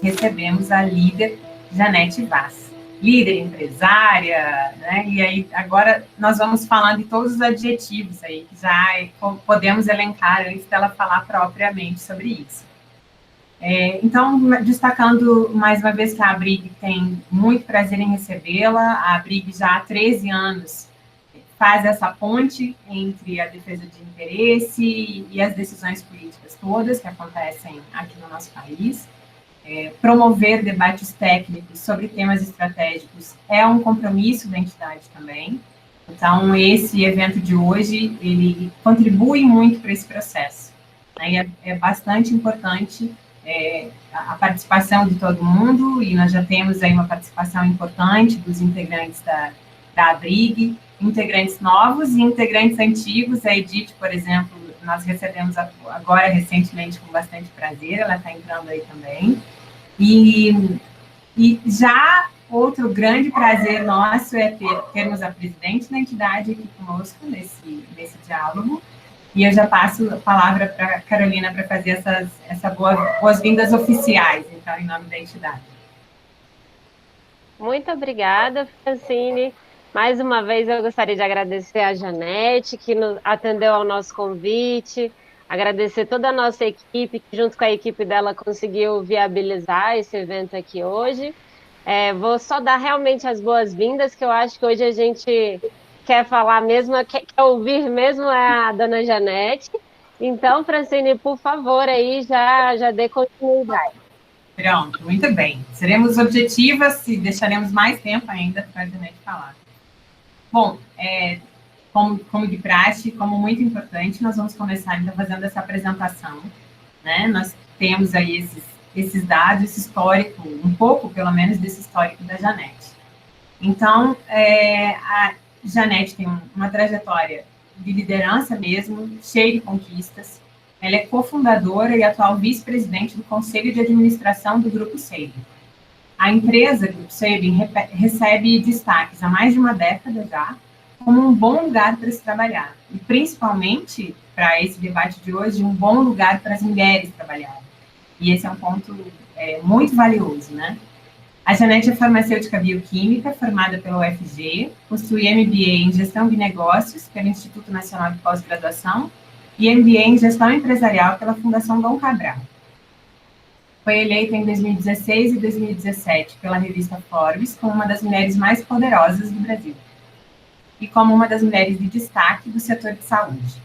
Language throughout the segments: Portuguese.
Recebemos a líder Janete Vaz, líder empresária, né? E aí agora nós vamos falando de todos os adjetivos aí que já podemos elencar antes dela falar propriamente sobre isso. Então, destacando mais uma vez que a Abrig tem muito prazer em recebê-la, a Abrig já há 13 anos faz essa ponte entre a defesa de interesse e as decisões políticas todas que acontecem aqui no nosso país. Promover debates técnicos sobre temas estratégicos é um compromisso da entidade também. Então, esse evento de hoje, ele contribui muito para esse processo, né? E é bastante importante a participação de todo mundo, e nós já temos aí uma participação importante dos integrantes da Abrig, integrantes novos e integrantes antigos. A Edith, por exemplo, nós recebemos agora recentemente com bastante prazer, ela está entrando aí também. E já outro grande prazer nosso é termos a presidente da entidade aqui conosco nesse diálogo. E eu já passo a palavra para a Carolina para fazer essas boas-vindas oficiais, então, em nome da entidade. Muito obrigada, Francine. Mais uma vez eu gostaria de agradecer a Janete, que nos atendeu ao nosso convite, agradecer toda a nossa equipe, que junto com a equipe dela conseguiu viabilizar esse evento aqui hoje. Vou só dar realmente as boas-vindas, que eu acho que hoje a gente quer falar mesmo, quer ouvir mesmo é a dona Janete. Então, Francine, por favor, aí já dê continuidade. Pronto, muito bem. Seremos objetivas e deixaremos mais tempo ainda para a Janete falar. Bom, como de praxe, como muito importante, nós vamos começar então fazendo essa apresentação, né? Nós temos aí esses dados, esse histórico, um pouco, pelo menos, desse histórico da Janete. Então, a Janete tem uma trajetória de liderança mesmo, cheia de conquistas. Ela é cofundadora e atual vice-presidente do Conselho de Administração do Grupo Sabin. A empresa Grupo Sabin recebe destaques há mais de uma década já, como um bom lugar para se trabalhar. E, principalmente, para esse debate de hoje, um bom lugar para as mulheres trabalharem. E esse é um ponto muito valioso, né? A Janete é farmacêutica bioquímica, formada pela UFG, possui MBA em Gestão de Negócios pelo Instituto Nacional de Pós-Graduação e MBA em Gestão Empresarial pela Fundação Dom Cabral. Foi eleita em 2016 e 2017 pela revista Forbes como uma das mulheres mais poderosas do Brasil e como uma das mulheres de destaque do setor de saúde.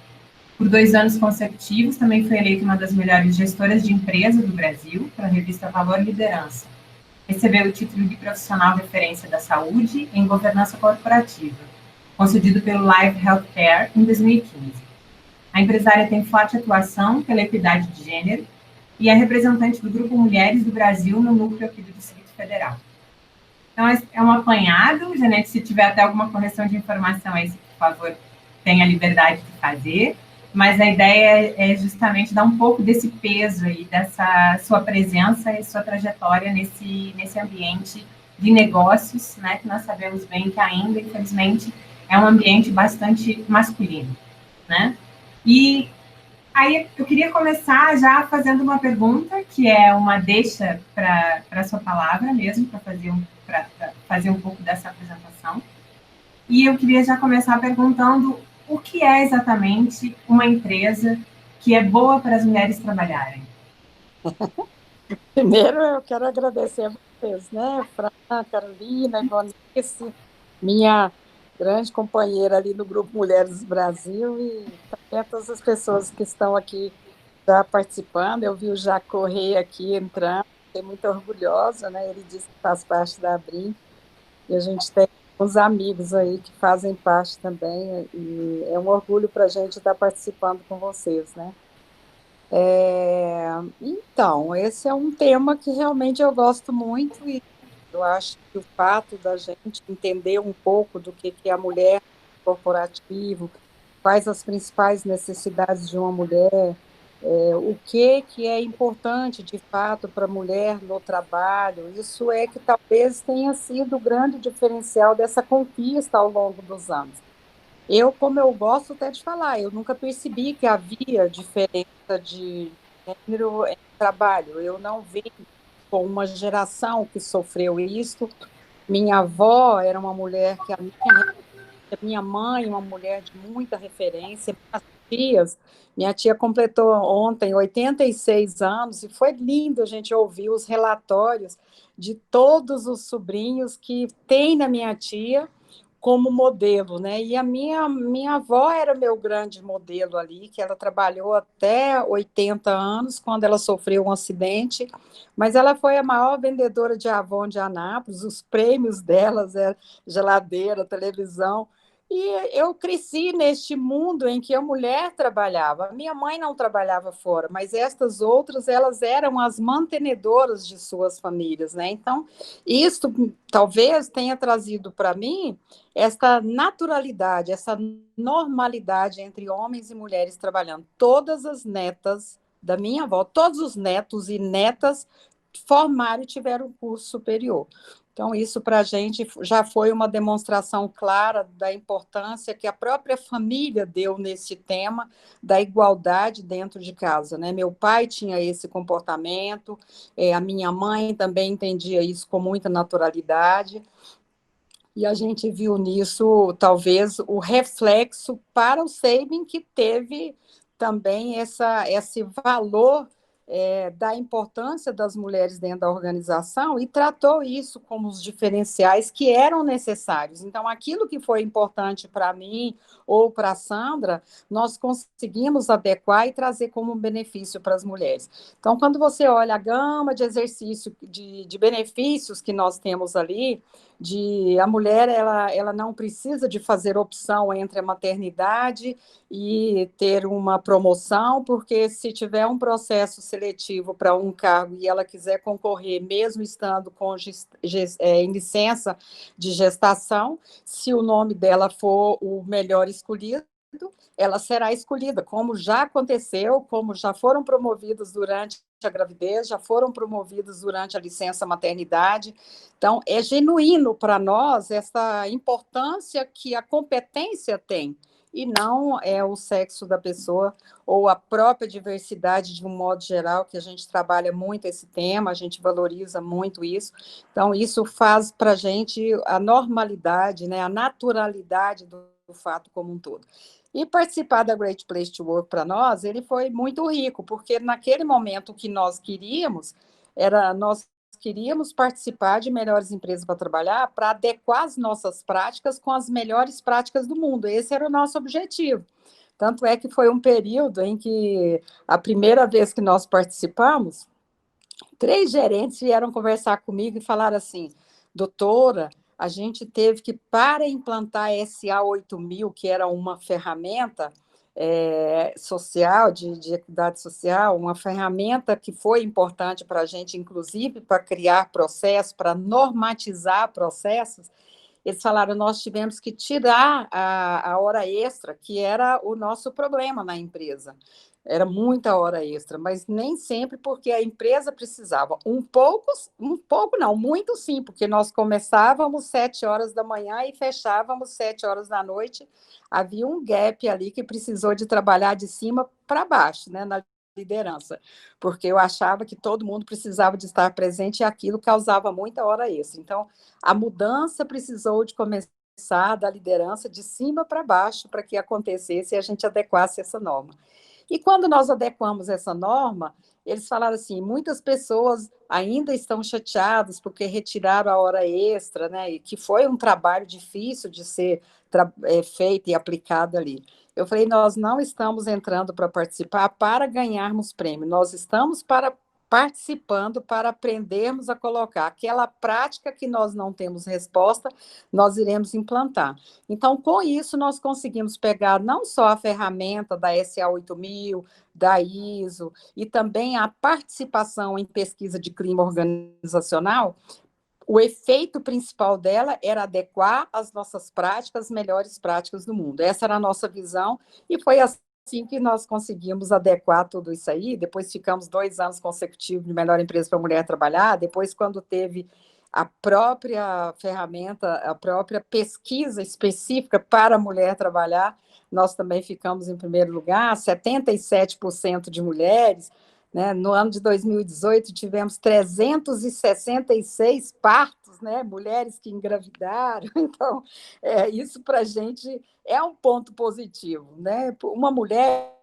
Por 2 anos consecutivos, também foi eleita uma das melhores gestoras de empresa do Brasil pela revista Valor Liderança. Recebeu o título de profissional referência da saúde em governança corporativa, concedido pelo Live Healthcare em 2015. A empresária tem forte atuação pela equidade de gênero e é representante do Grupo Mulheres do Brasil no núcleo aqui do Distrito Federal. Então, é um apanhado. Janete, se tiver até alguma correção de informação aí, por favor, tenha a liberdade de fazer. Mas a ideia é justamente dar um pouco desse peso aí, dessa sua presença e sua trajetória nesse ambiente de negócios, né, que nós sabemos bem que ainda, infelizmente, é um ambiente bastante masculino, né? E aí eu queria começar já fazendo uma pergunta, que é uma deixa para a sua palavra mesmo, para fazer um pouco dessa apresentação. E eu queria já começar perguntando o que é exatamente uma empresa que é boa para as mulheres trabalharem? Primeiro, eu quero agradecer a vocês, né? Fran, Carolina, Ivonice, minha grande companheira ali no Grupo Mulheres do Brasil, e também a todas as pessoas que estão aqui já participando. Eu vi o Jacques Correia aqui entrando, fiquei muito orgulhosa, né? Ele disse que faz parte da Abrig, e a gente tem uns amigos aí que fazem parte também, e é um orgulho para a gente estar participando com vocês, né? Então, esse é um tema que realmente eu gosto muito, e eu acho que o fato da gente entender um pouco do que é a mulher corporativo, quais as principais necessidades de uma mulher, O que é importante, de fato, para a mulher no trabalho, isso é que talvez tenha sido o grande diferencial dessa conquista ao longo dos anos. Como eu gosto até de falar, eu nunca percebi que havia diferença de gênero em trabalho. Eu não vi com uma geração que sofreu isso. Minha avó era uma mulher que a minha mãe, uma mulher de muita referência, minha tia completou ontem 86 anos e foi lindo a gente ouvir os relatórios de todos os sobrinhos que tem na minha tia como modelo, né? E a minha avó era meu grande modelo ali, que ela trabalhou até 80 anos, quando ela sofreu um acidente, mas ela foi a maior vendedora de Avon de Anápolis, os prêmios delas eram geladeira, televisão, e eu cresci neste mundo em que a mulher trabalhava. Minha mãe não trabalhava fora, mas estas outras, elas eram as mantenedoras de suas famílias, né? Então, isso talvez tenha trazido para mim essa naturalidade, essa normalidade entre homens e mulheres trabalhando. Todas as netas da minha avó, todos os netos e netas formaram e tiveram curso superior. Então, isso para a gente já foi uma demonstração clara da importância que a própria família deu nesse tema da igualdade dentro de casa, né? Meu pai tinha esse comportamento, a minha mãe também entendia isso com muita naturalidade, e a gente viu nisso, talvez, o reflexo para o Sabin, que teve também esse valor da importância das mulheres dentro da organização e tratou isso como os diferenciais que eram necessários. Então, aquilo que foi importante para mim ou para a Sandra, nós conseguimos adequar e trazer como um benefício para as mulheres. Então, quando você olha a gama de exercício, de benefícios que nós temos ali, a mulher ela não precisa de fazer opção entre a maternidade e ter uma promoção, porque se tiver um processo seletivo para um cargo e ela quiser concorrer, mesmo estando em licença de gestação, se o nome dela for o melhor escolhido, ela será escolhida, como já aconteceu, como já foram promovidas durante a gravidez, já foram promovidas durante a licença maternidade. Então, é genuíno para nós essa importância que a competência tem, e não é o sexo da pessoa ou a própria diversidade de um modo geral, que a gente trabalha muito esse tema, a gente valoriza muito isso. Então, isso faz para a gente a normalidade, né, a naturalidade do fato como um todo. E participar da Great Place to Work para nós, ele foi muito rico, porque naquele momento o que nós queríamos nós queríamos participar de melhores empresas para trabalhar, para adequar as nossas práticas com as melhores práticas do mundo. Esse era o nosso objetivo. Tanto é que foi um período em que, a primeira vez que nós participamos, 3 gerentes vieram conversar comigo e falaram assim: doutora, a gente teve que, para implantar a SA 8000, que era uma ferramenta social, de equidade social, uma ferramenta que foi importante para a gente, inclusive para criar processos, para normatizar processos. Eles falaram: nós tivemos que tirar a hora extra, que era o nosso problema na empresa. Era muita hora extra, mas nem sempre, porque a empresa precisava. Um pouco não, muito sim, porque nós começávamos 7 horas da manhã e fechávamos 7 horas da noite. Havia um gap ali que precisou de trabalhar de cima para baixo, né, na liderança, porque eu achava que todo mundo precisava de estar presente e aquilo causava muita hora extra. Então, a mudança precisou de começar da liderança de cima para baixo para que acontecesse e a gente adequasse essa norma. E quando nós adequamos essa norma, eles falaram assim: muitas pessoas ainda estão chateadas porque retiraram a hora extra, né? E que foi um trabalho difícil de ser feito e aplicado ali. Eu falei: nós não estamos entrando para participar para ganharmos prêmio, nós estamos participando para aprendermos a colocar aquela prática que nós não temos resposta, nós iremos implantar. Então, com isso, nós conseguimos pegar não só a ferramenta da SA 8000, da ISO, e também a participação em pesquisa de clima organizacional. O efeito principal dela era adequar as nossas práticas, as melhores práticas do mundo. Essa era a nossa visão, e foi assim assim que nós conseguimos adequar tudo isso aí. Depois ficamos 2 anos consecutivos de melhor empresa para mulher trabalhar. Depois, quando teve a própria ferramenta, a própria pesquisa específica para a mulher trabalhar, nós também ficamos em primeiro lugar, 77% de mulheres. Né? No ano de 2018, tivemos 366 partos, né? Mulheres que engravidaram. Então, isso para a gente é um ponto positivo. Né? Uma mulher,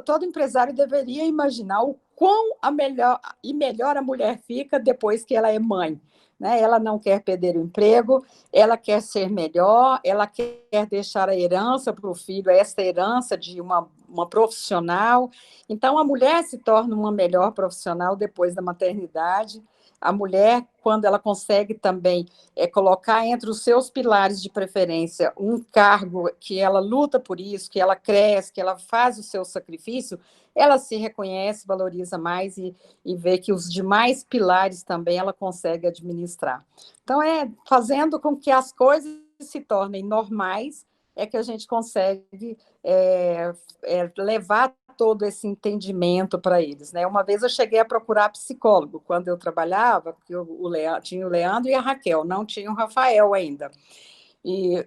todo empresário deveria imaginar o quão melhor a mulher fica depois que ela é mãe. Né? Ela não quer perder o emprego, ela quer ser melhor, ela quer deixar a herança para o filho, essa herança de uma profissional. Então, a mulher se torna uma melhor profissional depois da maternidade. A mulher, quando ela consegue também colocar entre os seus pilares de preferência um cargo que ela luta por isso, que ela cresce, que ela faz o seu sacrifício, ela se reconhece, valoriza mais e vê que os demais pilares também ela consegue administrar. Então, fazendo com que as coisas se tornem normais, é que a gente consegue levar todo esse entendimento para eles. Né? Uma vez eu cheguei a procurar psicólogo, quando eu trabalhava, porque tinha o Leandro e a Raquel, não tinha o Rafael ainda. E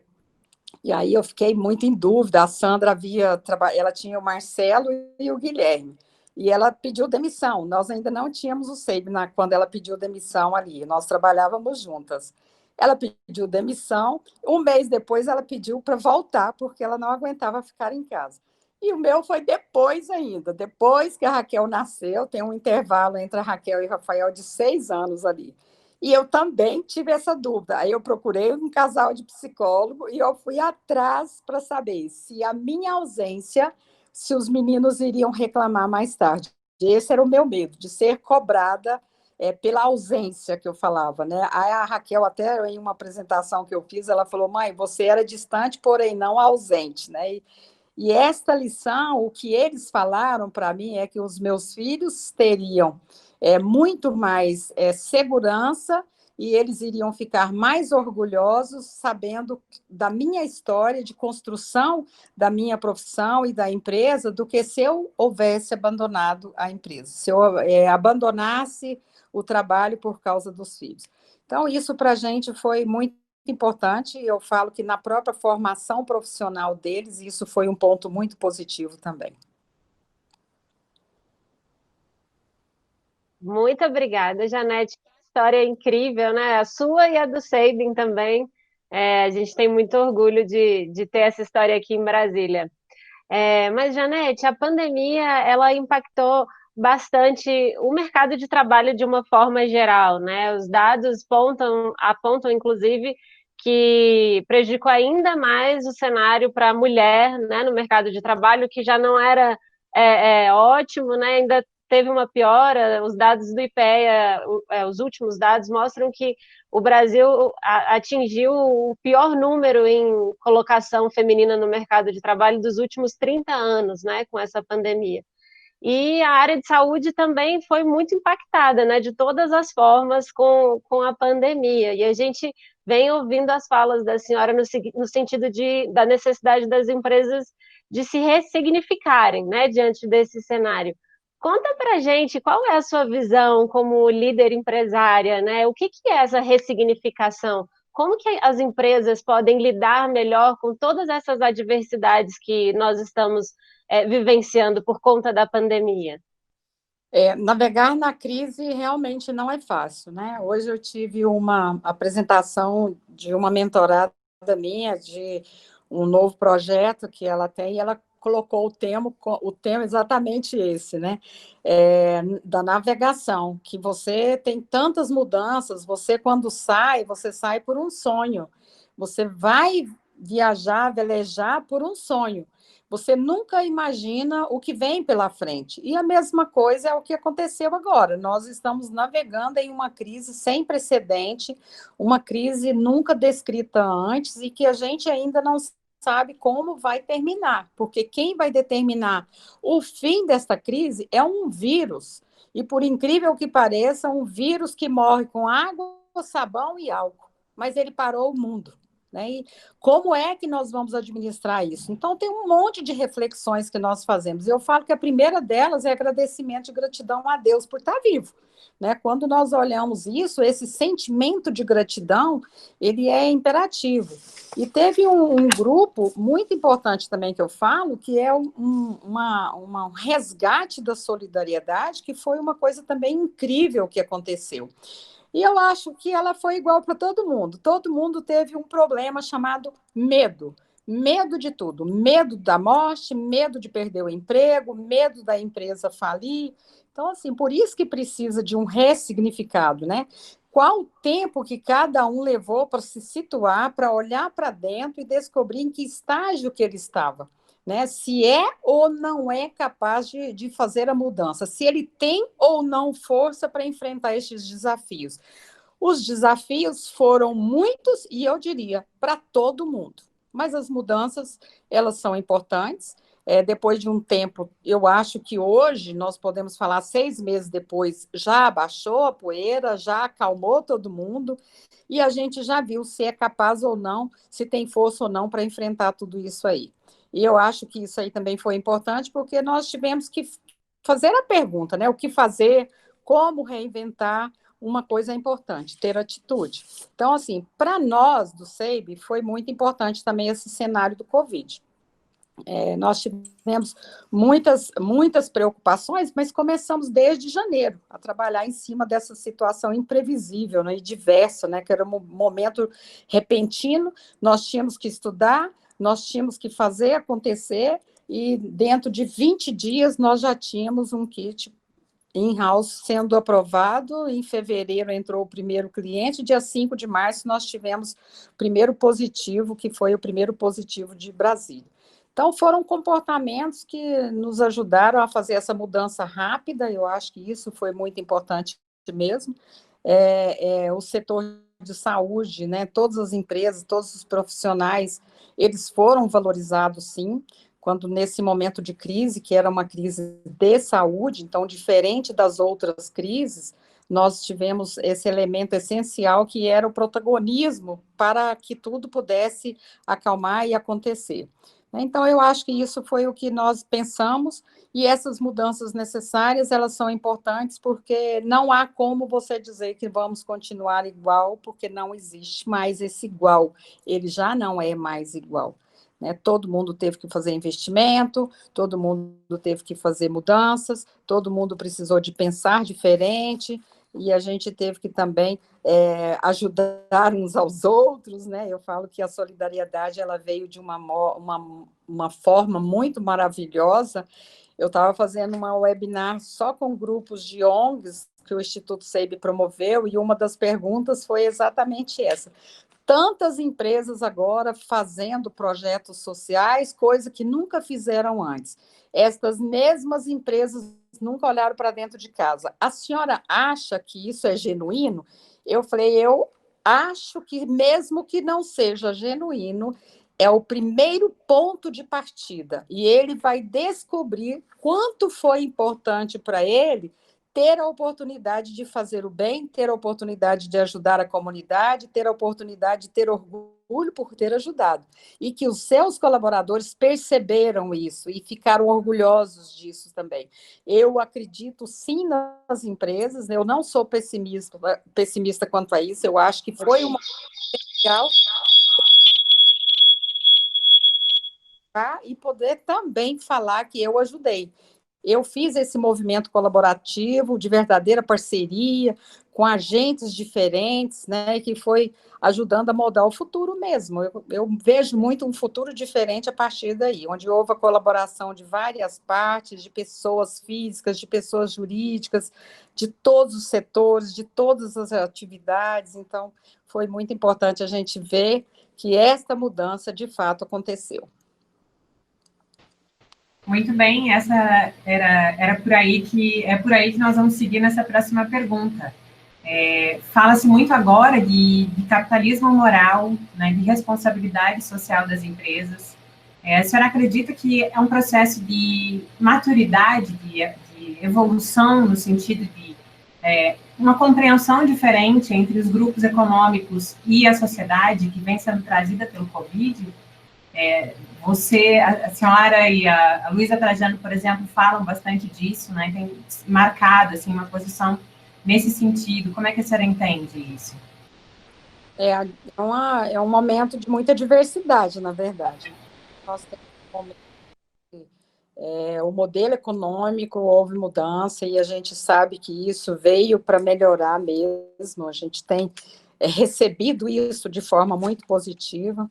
aí eu fiquei muito em dúvida. A Sandra ela tinha o Marcelo e o Guilherme, e ela pediu demissão. Nós ainda não tínhamos o SEIB quando ela pediu demissão ali, nós trabalhávamos juntas. Ela pediu demissão, um mês depois ela pediu para voltar, porque ela não aguentava ficar em casa. E o meu foi depois ainda, depois que a Raquel nasceu, tem um intervalo entre a Raquel e o Rafael de 6 anos ali. E eu também tive essa dúvida. Aí eu procurei um casal de psicólogo e eu fui atrás para saber se a minha ausência, se os meninos iriam reclamar mais tarde. Esse era o meu medo, de ser cobrada pela ausência que eu falava. Né? Aí a Raquel, até em uma apresentação que eu fiz, ela falou: mãe, você era distante, porém não ausente. Né? E esta lição, o que eles falaram para mim é que os meus filhos teriam muito mais segurança e eles iriam ficar mais orgulhosos sabendo da minha história de construção da minha profissão e da empresa do que se eu houvesse abandonado a empresa, se eu abandonasse o trabalho por causa dos filhos. Então, isso para a gente foi muito importante, e eu falo que na própria formação profissional deles, isso foi um ponto muito positivo também. Muito obrigada, Janete. Que história incrível, né? A sua e a do Sabin também. A gente tem muito orgulho de ter essa história aqui em Brasília. Mas, Janete, a pandemia, ela impactou bastante o mercado de trabalho de uma forma geral, né? Os dados apontam, inclusive, que prejudicou ainda mais o cenário para a mulher, né, no mercado de trabalho, que já não era ótimo, né? Ainda teve uma piora. Os dados do IPEA, os últimos dados, mostram que o Brasil atingiu o pior número em colocação feminina no mercado de trabalho dos últimos 30 anos, né, com essa pandemia. E a área de saúde também foi muito impactada, né, de todas as formas com a pandemia. E a gente vem ouvindo as falas da senhora no sentido da necessidade das empresas de se ressignificarem, né, diante desse cenário. Conta para a gente qual é a sua visão como líder empresária, né? O que é essa ressignificação? Como que as empresas podem lidar melhor com todas essas adversidades que nós estamos vivenciando por conta da pandemia? Navegar na crise realmente não é fácil, né? Hoje eu tive uma apresentação de uma mentorada minha de um novo projeto que ela tem, e ela colocou o tema exatamente esse, né? Da navegação, que você tem tantas mudanças, você quando você sai por um sonho, você vai viajar, velejar por um sonho. Você nunca imagina o que vem pela frente. E a mesma coisa é o que aconteceu agora. Nós estamos navegando em uma crise sem precedente, uma crise nunca descrita antes e que a gente ainda não sabe como vai terminar, porque quem vai determinar o fim desta crise é um vírus. E por incrível que pareça, um vírus que morre com água, sabão e álcool. Mas ele parou o mundo. né? E como é que nós vamos administrar isso? Então, tem um monte de reflexões que nós fazemos. Eu falo que a primeira delas é agradecimento e gratidão a Deus por estar vivo, né? Quando nós olhamos isso, esse sentimento de gratidão, ele é imperativo. E teve um grupo muito importante também que eu falo, que é um resgate da solidariedade, que foi uma coisa também incrível que aconteceu. E eu acho que ela foi igual para todo mundo. Todo mundo teve um problema chamado medo. Medo de tudo. Medo da morte, medo de perder o emprego, medo da empresa falir. Então, assim, por isso que precisa de um ressignificado, né? Qual o tempo que cada um levou para se situar, para olhar para dentro e descobrir em que estágio que ele estava, né? Se é ou não é capaz de fazer a mudança, se ele tem ou não força para enfrentar estes desafios. Os desafios foram muitos e eu diria para todo mundo, mas as mudanças, elas são importantes. Depois de um tempo, eu acho que hoje nós podemos falar 6 meses depois, já abaixou a poeira, já acalmou todo mundo, e a gente já viu se é capaz ou não, se tem força ou não para enfrentar tudo isso aí. E eu acho que isso aí também foi importante, porque nós tivemos que fazer a pergunta, né? O que fazer, como reinventar. Uma coisa é importante, ter atitude. Então, assim, para nós do SEIB, foi muito importante também esse cenário do Covid. Nós tivemos muitas preocupações, mas começamos desde janeiro a trabalhar em cima dessa situação imprevisível, né, e diversa, né, que era um momento repentino, nós tínhamos que estudar, nós tínhamos que fazer acontecer, e dentro de 20 dias nós já tínhamos um kit in-house sendo aprovado. Em fevereiro entrou o primeiro cliente, dia 5 de março nós tivemos o primeiro positivo, que foi o primeiro positivo de Brasília. Então, foram comportamentos que nos ajudaram a fazer essa mudança rápida, eu acho que isso foi muito importante mesmo. O setor de saúde, né, todas as empresas, todos os profissionais, eles foram valorizados, sim, quando nesse momento de crise, que era uma crise de saúde, então, diferente das outras crises, nós tivemos esse elemento essencial que era o protagonismo para que tudo pudesse acalmar e acontecer. Então, eu acho que isso foi o que nós pensamos, e essas mudanças necessárias, elas são importantes, porque não há como você dizer que vamos continuar igual, porque não existe mais esse igual, ele já não é mais igual. Né? Todo mundo teve que fazer investimento, todo mundo teve que fazer mudanças, todo mundo precisou de pensar diferente, e a gente teve que também ajudar uns aos outros, né? Eu falo que a solidariedade ela veio de uma forma muito maravilhosa. Eu estava fazendo uma webinar só com grupos de ONGs que o Instituto SEIB promoveu, e uma das perguntas foi exatamente essa. Tantas empresas agora fazendo projetos sociais, coisa que nunca fizeram antes. Estas mesmas empresas nunca olharam para dentro de casa. A senhora acha que isso é genuíno? Eu falei, eu acho que mesmo que não seja genuíno, é o primeiro ponto de partida. E ele vai descobrir quanto foi importante para ele ter a oportunidade de fazer o bem, ter a oportunidade de ajudar a comunidade, ter a oportunidade de ter orgulho por ter ajudado. E que os seus colaboradores perceberam isso e ficaram orgulhosos disso também. Eu acredito, sim, nas empresas, eu não sou pessimista quanto a isso, eu acho que foi uma legal e poder também falar que eu ajudei. Eu fiz esse movimento colaborativo, de verdadeira parceria, com agentes diferentes, né, que foi ajudando a moldar o futuro mesmo. Eu vejo muito um futuro diferente a partir daí, onde houve a colaboração de várias partes, de pessoas físicas, de pessoas jurídicas, de todos os setores, de todas as atividades. Então, foi muito importante a gente ver que esta mudança, de fato, aconteceu. Muito bem, essa era por aí que nós vamos seguir nessa próxima pergunta. Fala-se muito agora de capitalismo moral, né, de responsabilidade social das empresas. A senhora acredita que é um processo de maturidade, de evolução, no sentido de uma compreensão diferente entre os grupos econômicos e a sociedade que vem sendo trazida pelo Covid. Você, a senhora e a Luísa Trajano, por exemplo, falam bastante disso, né? Tem marcado assim, uma posição nesse sentido. Como é que a senhora entende isso? É um momento de muita diversidade, na verdade. Nós temos um momento o modelo econômico, houve mudança, e a gente sabe que isso veio para melhorar mesmo, a gente tem recebido isso de forma muito positiva.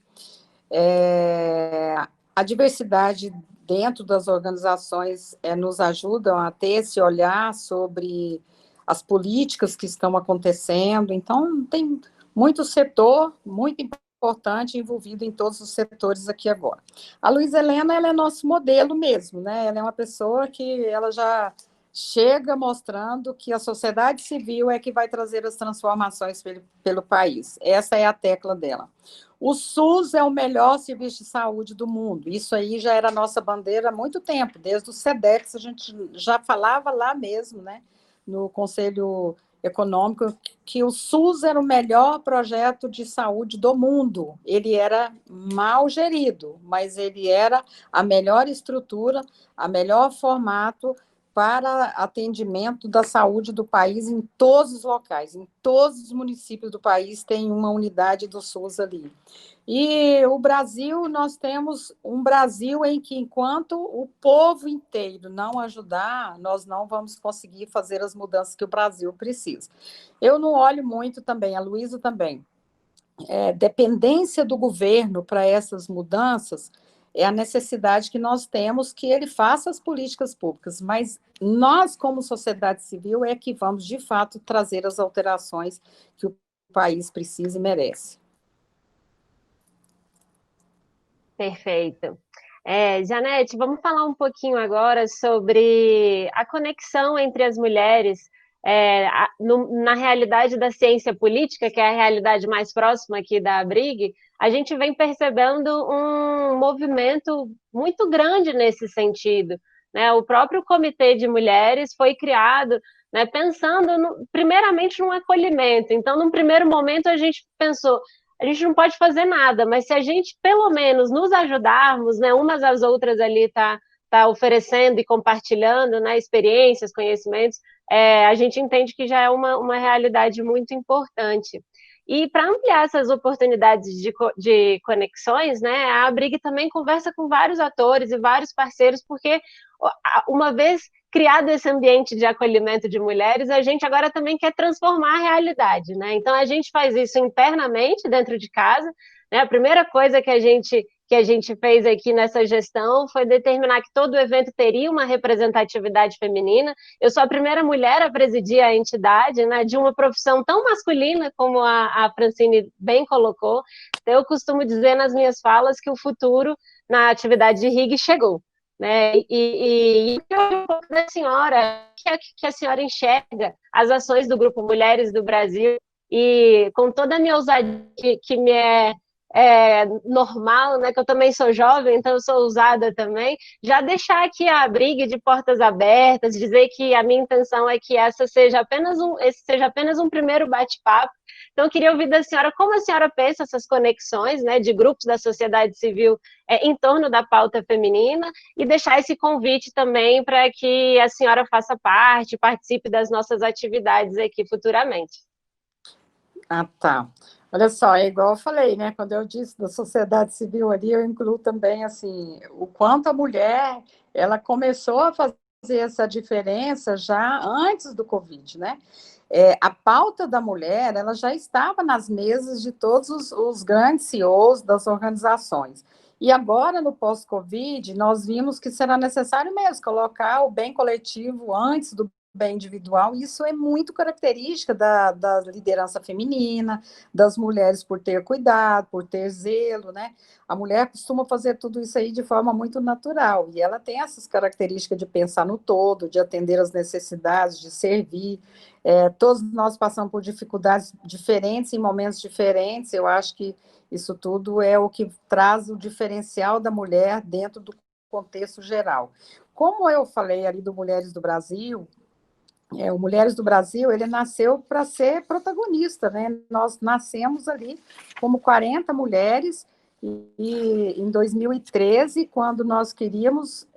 A diversidade dentro das organizações nos ajudam a ter esse olhar sobre as políticas que estão acontecendo, então tem muito setor, muito importante, envolvido em todos os setores aqui agora. A Luísa Helena, ela é nosso modelo mesmo, né? Ela é uma pessoa que ela já chega mostrando que a sociedade civil é que vai trazer as transformações pelo país. Essa é a tecla dela. O SUS é o melhor serviço de saúde do mundo. Isso aí já era a nossa bandeira há muito tempo, desde o SEDEX, a gente já falava lá mesmo, né, no Conselho Econômico, que o SUS era o melhor projeto de saúde do mundo. Ele era mal gerido, mas ele era a melhor estrutura, a melhor formato para atendimento da saúde do país em todos os locais, em todos os municípios do país tem uma unidade do SUS ali. E o Brasil, nós temos um Brasil em que, enquanto o povo inteiro não ajudar, nós não vamos conseguir fazer as mudanças que o Brasil precisa. Eu não olho muito também, a Luísa também, dependência do governo para essas mudanças é a necessidade que nós temos que ele faça as políticas públicas, mas nós, como sociedade civil, é que vamos, de fato, trazer as alterações que o país precisa e merece. Perfeito. Janete, vamos falar um pouquinho agora sobre a conexão entre as mulheres na realidade da ciência política, que é a realidade mais próxima aqui da Abrig. A gente vem percebendo um movimento muito grande nesse sentido, né? O próprio Comitê de Mulheres foi criado, né, pensando primeiramente no acolhimento. Então, num primeiro momento, a gente pensou, a gente não pode fazer nada, mas se a gente pelo menos nos ajudarmos, né, umas às outras ali tá oferecendo e compartilhando, né, experiências, conhecimentos, a gente entende que já é uma realidade muito importante. E para ampliar essas oportunidades de conexões, né, a Abrig também conversa com vários atores e vários parceiros, porque uma vez criado esse ambiente de acolhimento de mulheres, a gente agora também quer transformar a realidade, né? Então a gente faz isso internamente dentro de casa, né? A primeira coisa que a gente fez aqui nessa gestão foi determinar que todo evento teria uma representatividade feminina. Eu sou a primeira mulher a presidir a entidade, né, de uma profissão tão masculina como a Francine bem colocou. Então, eu costumo dizer nas minhas falas que o futuro na atividade de RIG chegou. Né? E um pouco da senhora, que a senhora enxerga as ações do Grupo Mulheres do Brasil, e com toda a minha ousadia que me é normal, né, que eu também sou jovem, então eu sou ousada também, já deixar aqui a Abrig de portas abertas, dizer que a minha intenção é que esse seja apenas um primeiro bate-papo. Então, eu queria ouvir da senhora como a senhora pensa essas conexões, né, de grupos da sociedade civil em torno da pauta feminina, e deixar esse convite também para que a senhora faça parte, participe das nossas atividades aqui futuramente. Ah, tá. Olha só, é igual eu falei, né? Quando eu disse da sociedade civil ali, eu incluo também, assim, o quanto a mulher, ela começou a fazer essa diferença já antes do Covid, né? A pauta da mulher, ela já estava nas mesas de todos os grandes CEOs das organizações. E agora, no pós-Covid, nós vimos que será necessário mesmo colocar o bem coletivo antes do bem individual. Isso é muito característica da liderança feminina, das mulheres por ter cuidado, por ter zelo, né? A mulher costuma fazer tudo isso aí de forma muito natural, e ela tem essas características de pensar no todo, de atender às necessidades, de servir. Todos nós passamos por dificuldades diferentes, em momentos diferentes. Eu acho que isso tudo é o que traz o diferencial da mulher dentro do contexto geral. Como eu falei ali do Mulheres do Brasil, o Mulheres do Brasil, ele nasceu para ser protagonista, né? Nós nascemos ali como 40 mulheres, e em 2013, quando nós queríamos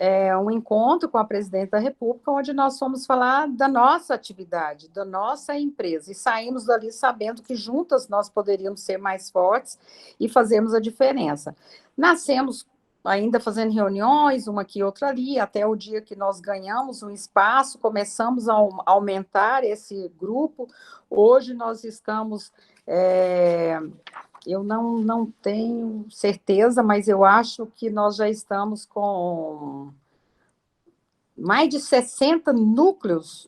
um encontro com a presidente da República, onde nós fomos falar da nossa atividade, da nossa empresa, e saímos dali sabendo que juntas nós poderíamos ser mais fortes e fazermos a diferença. Nascemos ainda fazendo reuniões, uma aqui, outra ali, até o dia que nós ganhamos um espaço, começamos a aumentar esse grupo. Hoje nós estamos, eu não tenho certeza, mas eu acho que nós já estamos com mais de 60 núcleos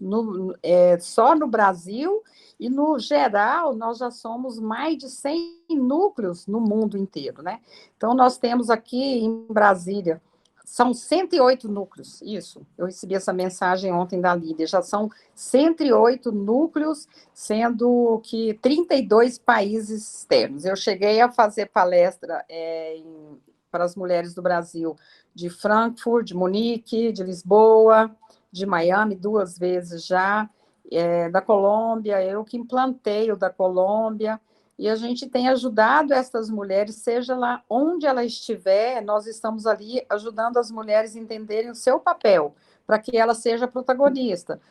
só no Brasil, e no geral nós já somos mais de 100 núcleos no mundo inteiro, né? Então nós temos aqui em Brasília, são 108 núcleos, isso, eu recebi essa mensagem ontem da Lídia, já são 108 núcleos, sendo que 32 países externos. Eu cheguei a fazer palestra para as mulheres do Brasil, de Frankfurt, de Munique, de Lisboa, de Miami, 2 vezes já, da Colômbia, eu que implantei o da Colômbia, e a gente tem ajudado essas mulheres, seja lá onde ela estiver, nós estamos ali ajudando as mulheres a entenderem o seu papel, para que ela seja protagonista,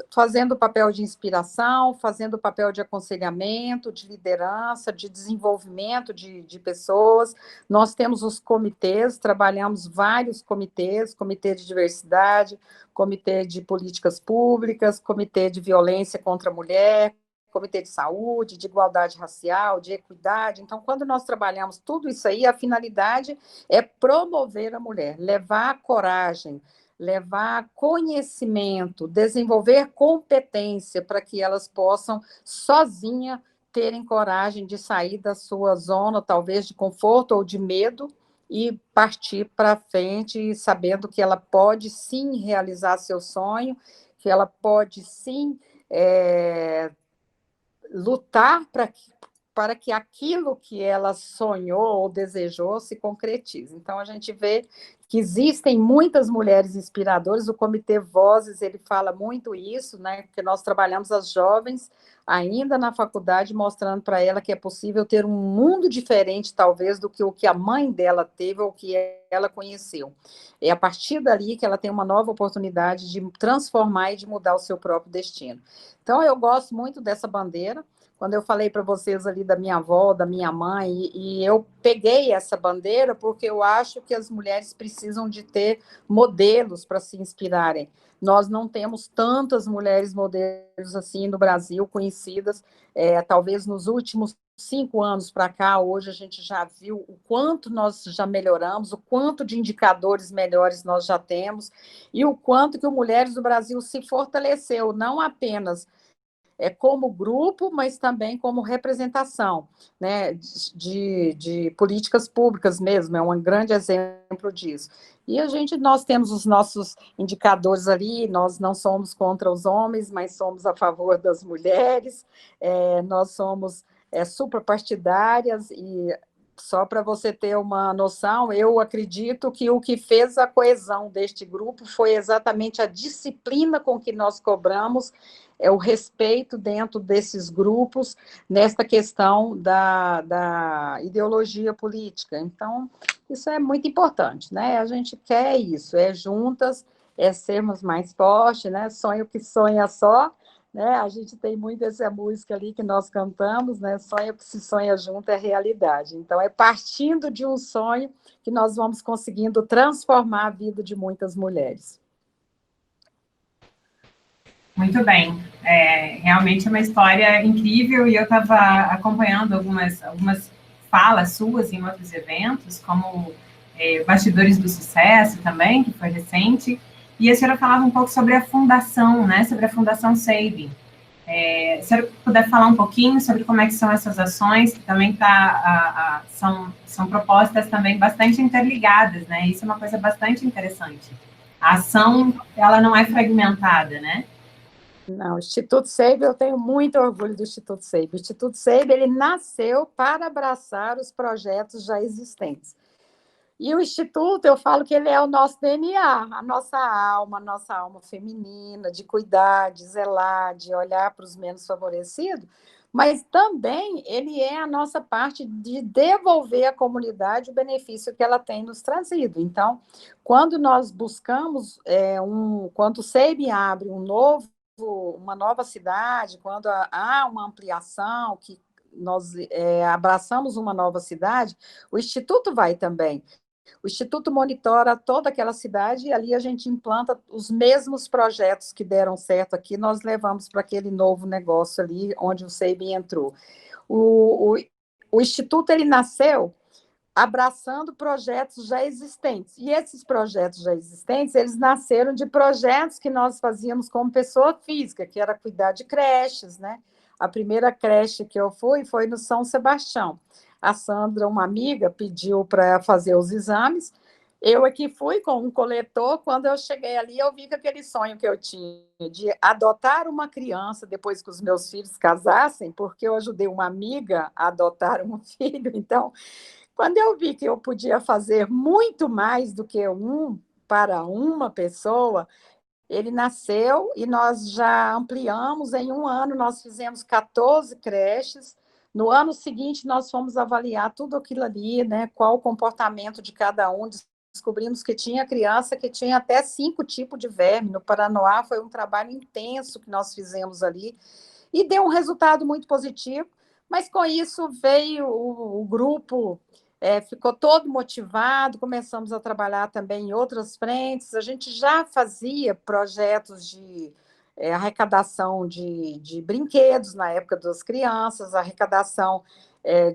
fazendo o papel de inspiração, fazendo o papel de aconselhamento, de liderança, de desenvolvimento de pessoas. Nós temos os comitês, trabalhamos vários comitês, comitê de diversidade, comitê de políticas públicas, comitê de violência contra a mulher, comitê de saúde, de igualdade racial, de equidade. Então, quando nós trabalhamos tudo isso aí, a finalidade é promover a mulher, levar coragem, levar conhecimento, desenvolver competência para que elas possam, sozinha, terem coragem de sair da sua zona, talvez de conforto ou de medo, e partir para frente, sabendo que ela pode sim realizar seu sonho, que ela pode sim lutar para que aquilo que ela sonhou ou desejou se concretize. Então, a gente vê que existem muitas mulheres inspiradoras, o Comitê Vozes, ele fala muito isso, né, porque nós trabalhamos as jovens ainda na faculdade, mostrando para ela que é possível ter um mundo diferente, talvez, do que o que a mãe dela teve ou que ela conheceu. É a partir dali que ela tem uma nova oportunidade de transformar e de mudar o seu próprio destino. Então, eu gosto muito dessa bandeira. Quando eu falei para vocês ali da minha avó, da minha mãe, e eu peguei essa bandeira porque eu acho que as mulheres precisam de ter modelos para se inspirarem. Nós não temos tantas mulheres modelos assim no Brasil, conhecidas, talvez nos últimos 5 anos para cá, hoje a gente já viu o quanto nós já melhoramos, o quanto de indicadores melhores nós já temos, e o quanto que o Mulheres do Brasil se fortaleceu, não apenas como grupo, mas também como representação, né, de políticas públicas mesmo, é um grande exemplo disso. E nós temos os nossos indicadores ali, nós não somos contra os homens, mas somos a favor das mulheres, nós somos suprapartidárias, e só para você ter uma noção, eu acredito que o que fez a coesão deste grupo foi exatamente a disciplina com que nós cobramos o respeito dentro desses grupos nesta questão da ideologia política. Então, isso é muito importante, né? A gente quer isso, juntas, sermos mais fortes, né? Sonho que sonha só, né? A gente tem muito essa música ali que nós cantamos, né? Sonho que se sonha junto é realidade. Então, é partindo de um sonho que nós vamos conseguindo transformar a vida de muitas mulheres. Muito bem. Realmente é uma história incrível, e eu estava acompanhando algumas falas suas em outros eventos, como Bastidores do Sucesso também, que foi recente, e a senhora falava um pouco sobre a fundação, né, sobre a Fundação Sabin. Se a senhora puder falar um pouquinho sobre como é que são essas ações, que também são propostas também bastante interligadas, né, isso é uma coisa bastante interessante. A ação, ela não é fragmentada, né? Não, o Instituto Sabin, eu tenho muito orgulho do Instituto Sabin. O Instituto Sabin, ele nasceu para abraçar os projetos já existentes. E o Instituto, eu falo que ele é o nosso DNA, a nossa alma feminina, de cuidar, de zelar, de olhar para os menos favorecidos, mas também ele é a nossa parte de devolver à comunidade o benefício que ela tem nos trazido. Então, quando nós buscamos, quando o SEIB abre uma nova cidade, quando há uma ampliação, que nós abraçamos uma nova cidade, o Instituto vai também. O Instituto monitora toda aquela cidade e ali a gente implanta os mesmos projetos que deram certo aqui, nós levamos para aquele novo negócio ali, onde o SEIB entrou. O, o, o Instituto, ele nasceu abraçando projetos já existentes. E esses projetos já existentes, eles nasceram de projetos que nós fazíamos como pessoa física, que era cuidar de creches, né? A primeira creche que eu fui foi no São Sebastião. A Sandra, uma amiga, pediu para fazer os exames. Eu aqui fui com um coletor. Quando eu cheguei ali, eu vi que aquele sonho que eu tinha de adotar uma criança depois que os meus filhos casassem, porque eu ajudei uma amiga a adotar um filho. Então, quando eu vi que eu podia fazer muito mais do que para uma pessoa, ele nasceu e nós já ampliamos. Em um ano, nós fizemos 14 creches. No ano seguinte, nós fomos avaliar tudo aquilo ali, né? Qual o comportamento de cada um. Descobrimos que tinha criança que tinha até 5 tipos de verme. No Paranoá, foi um trabalho intenso que nós fizemos ali e deu um resultado muito positivo. Mas com isso veio o grupo, ficou todo motivado, começamos a trabalhar também em outras frentes. A gente já fazia projetos de arrecadação de brinquedos na época das crianças, arrecadação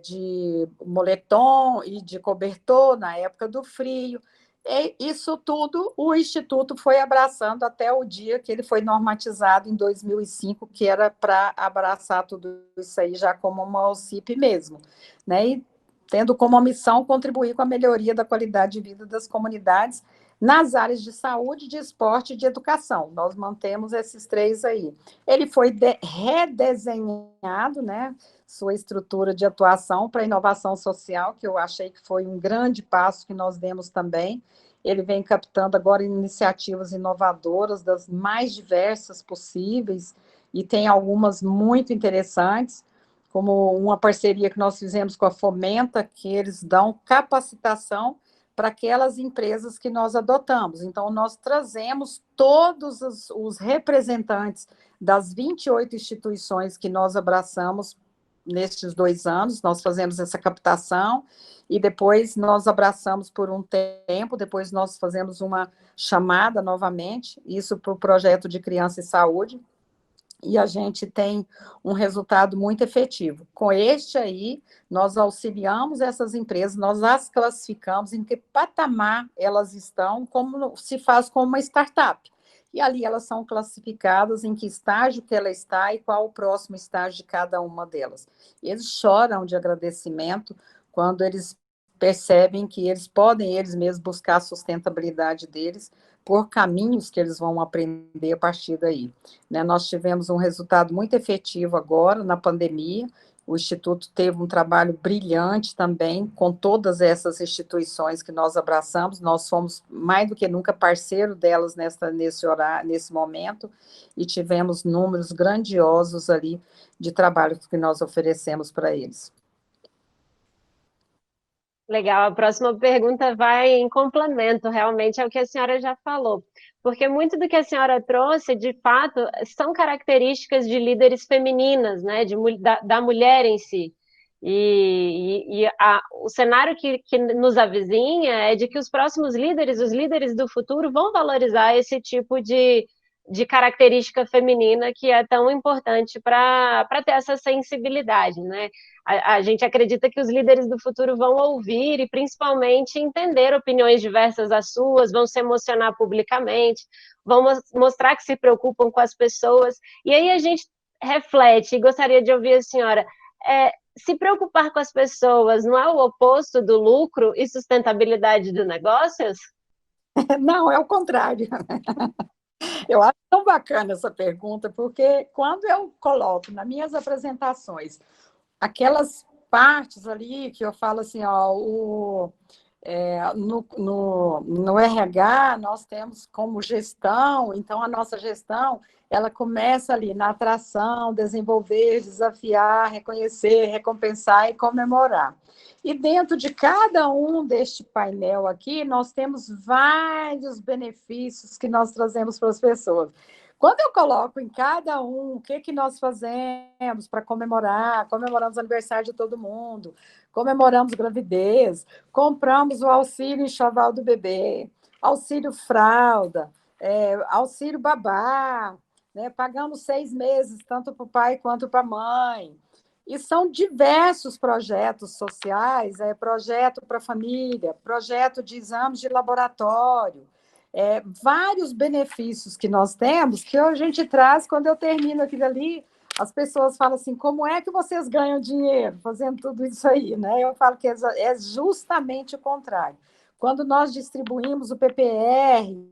de moletom e de cobertor na época do frio. E isso tudo o Instituto foi abraçando até o dia que ele foi normatizado em 2005, que era para abraçar tudo isso aí já como uma OCIP mesmo, né? E tendo como missão contribuir com a melhoria da qualidade de vida das comunidades nas áreas de saúde, de esporte e de educação. Nós mantemos esses 3 aí. Ele foi redesenhado, né? Sua estrutura de atuação para inovação social, que eu achei que foi um grande passo que nós demos também. Ele vem captando agora iniciativas inovadoras das mais diversas possíveis, e tem algumas muito interessantes, como uma parceria que nós fizemos com a Fomenta, que eles dão capacitação para aquelas empresas que nós adotamos. Então, nós trazemos todos os representantes das 28 instituições que nós abraçamos nestes 2 anos, nós fazemos essa captação, e depois nós abraçamos por um tempo, depois nós fazemos uma chamada novamente, isso para o projeto de criança e saúde, e a gente tem um resultado muito efetivo. Com este aí, nós auxiliamos essas empresas, nós as classificamos em que patamar elas estão, como se faz com uma startup. E ali elas são classificadas em que estágio que ela está e qual o próximo estágio de cada uma delas. Eles choram de agradecimento quando eles percebem que eles podem, eles mesmos, buscar a sustentabilidade deles por caminhos que eles vão aprender a partir daí. Né? Nós tivemos um resultado muito efetivo agora, na pandemia. O Instituto teve um trabalho brilhante também com todas essas instituições que nós abraçamos. Nós fomos mais do que nunca parceiro delas nesse momento, e tivemos números grandiosos ali de trabalho que nós oferecemos para eles. Legal, a próxima pergunta vai em complemento, realmente, ao que a senhora já falou, porque muito do que a senhora trouxe, de fato, são características de líderes femininas, né, da mulher em si. O cenário que nos avizinha é de que os próximos líderes, os líderes do futuro, vão valorizar esse tipo de característica feminina que é tão importante para ter essa sensibilidade, né? A gente acredita que os líderes do futuro vão ouvir e principalmente entender opiniões diversas às suas, vão se emocionar publicamente, vão mostrar que se preocupam com as pessoas. E aí a gente reflete, e gostaria de ouvir a senhora, se preocupar com as pessoas não é o oposto do lucro e sustentabilidade dos negócios? Não, é o contrário. Eu acho tão bacana essa pergunta, porque quando eu coloco nas minhas apresentações aquelas partes ali que eu falo assim, ó, No RH, nós temos como gestão, então a nossa gestão, ela começa ali na atração, desenvolver, desafiar, reconhecer, recompensar e comemorar. E dentro de cada um deste painel aqui, nós temos vários benefícios que nós trazemos para as pessoas. Quando eu coloco em cada um o que nós fazemos para comemorar, comemoramos o aniversário de todo mundo, comemoramos gravidez, compramos o auxílio enxoval do bebê, auxílio fralda, auxílio babá, né? Pagamos 6 meses, tanto para o pai quanto para a mãe. E são diversos projetos sociais, projeto para a família, projeto de exames de laboratório, vários benefícios que nós temos, que a gente traz quando eu termino aquilo ali, as pessoas falam assim, como é que vocês ganham dinheiro fazendo tudo isso aí? Né? Eu falo que é justamente o contrário. Quando nós distribuímos o PPR,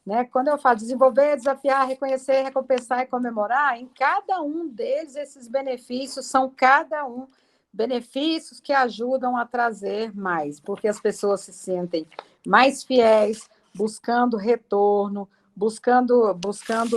né? Quando eu falo desenvolver, desafiar, reconhecer, recompensar e comemorar, em cada um deles, esses benefícios são cada um benefícios que ajudam a trazer mais, porque as pessoas se sentem mais fiéis, buscando retorno, buscando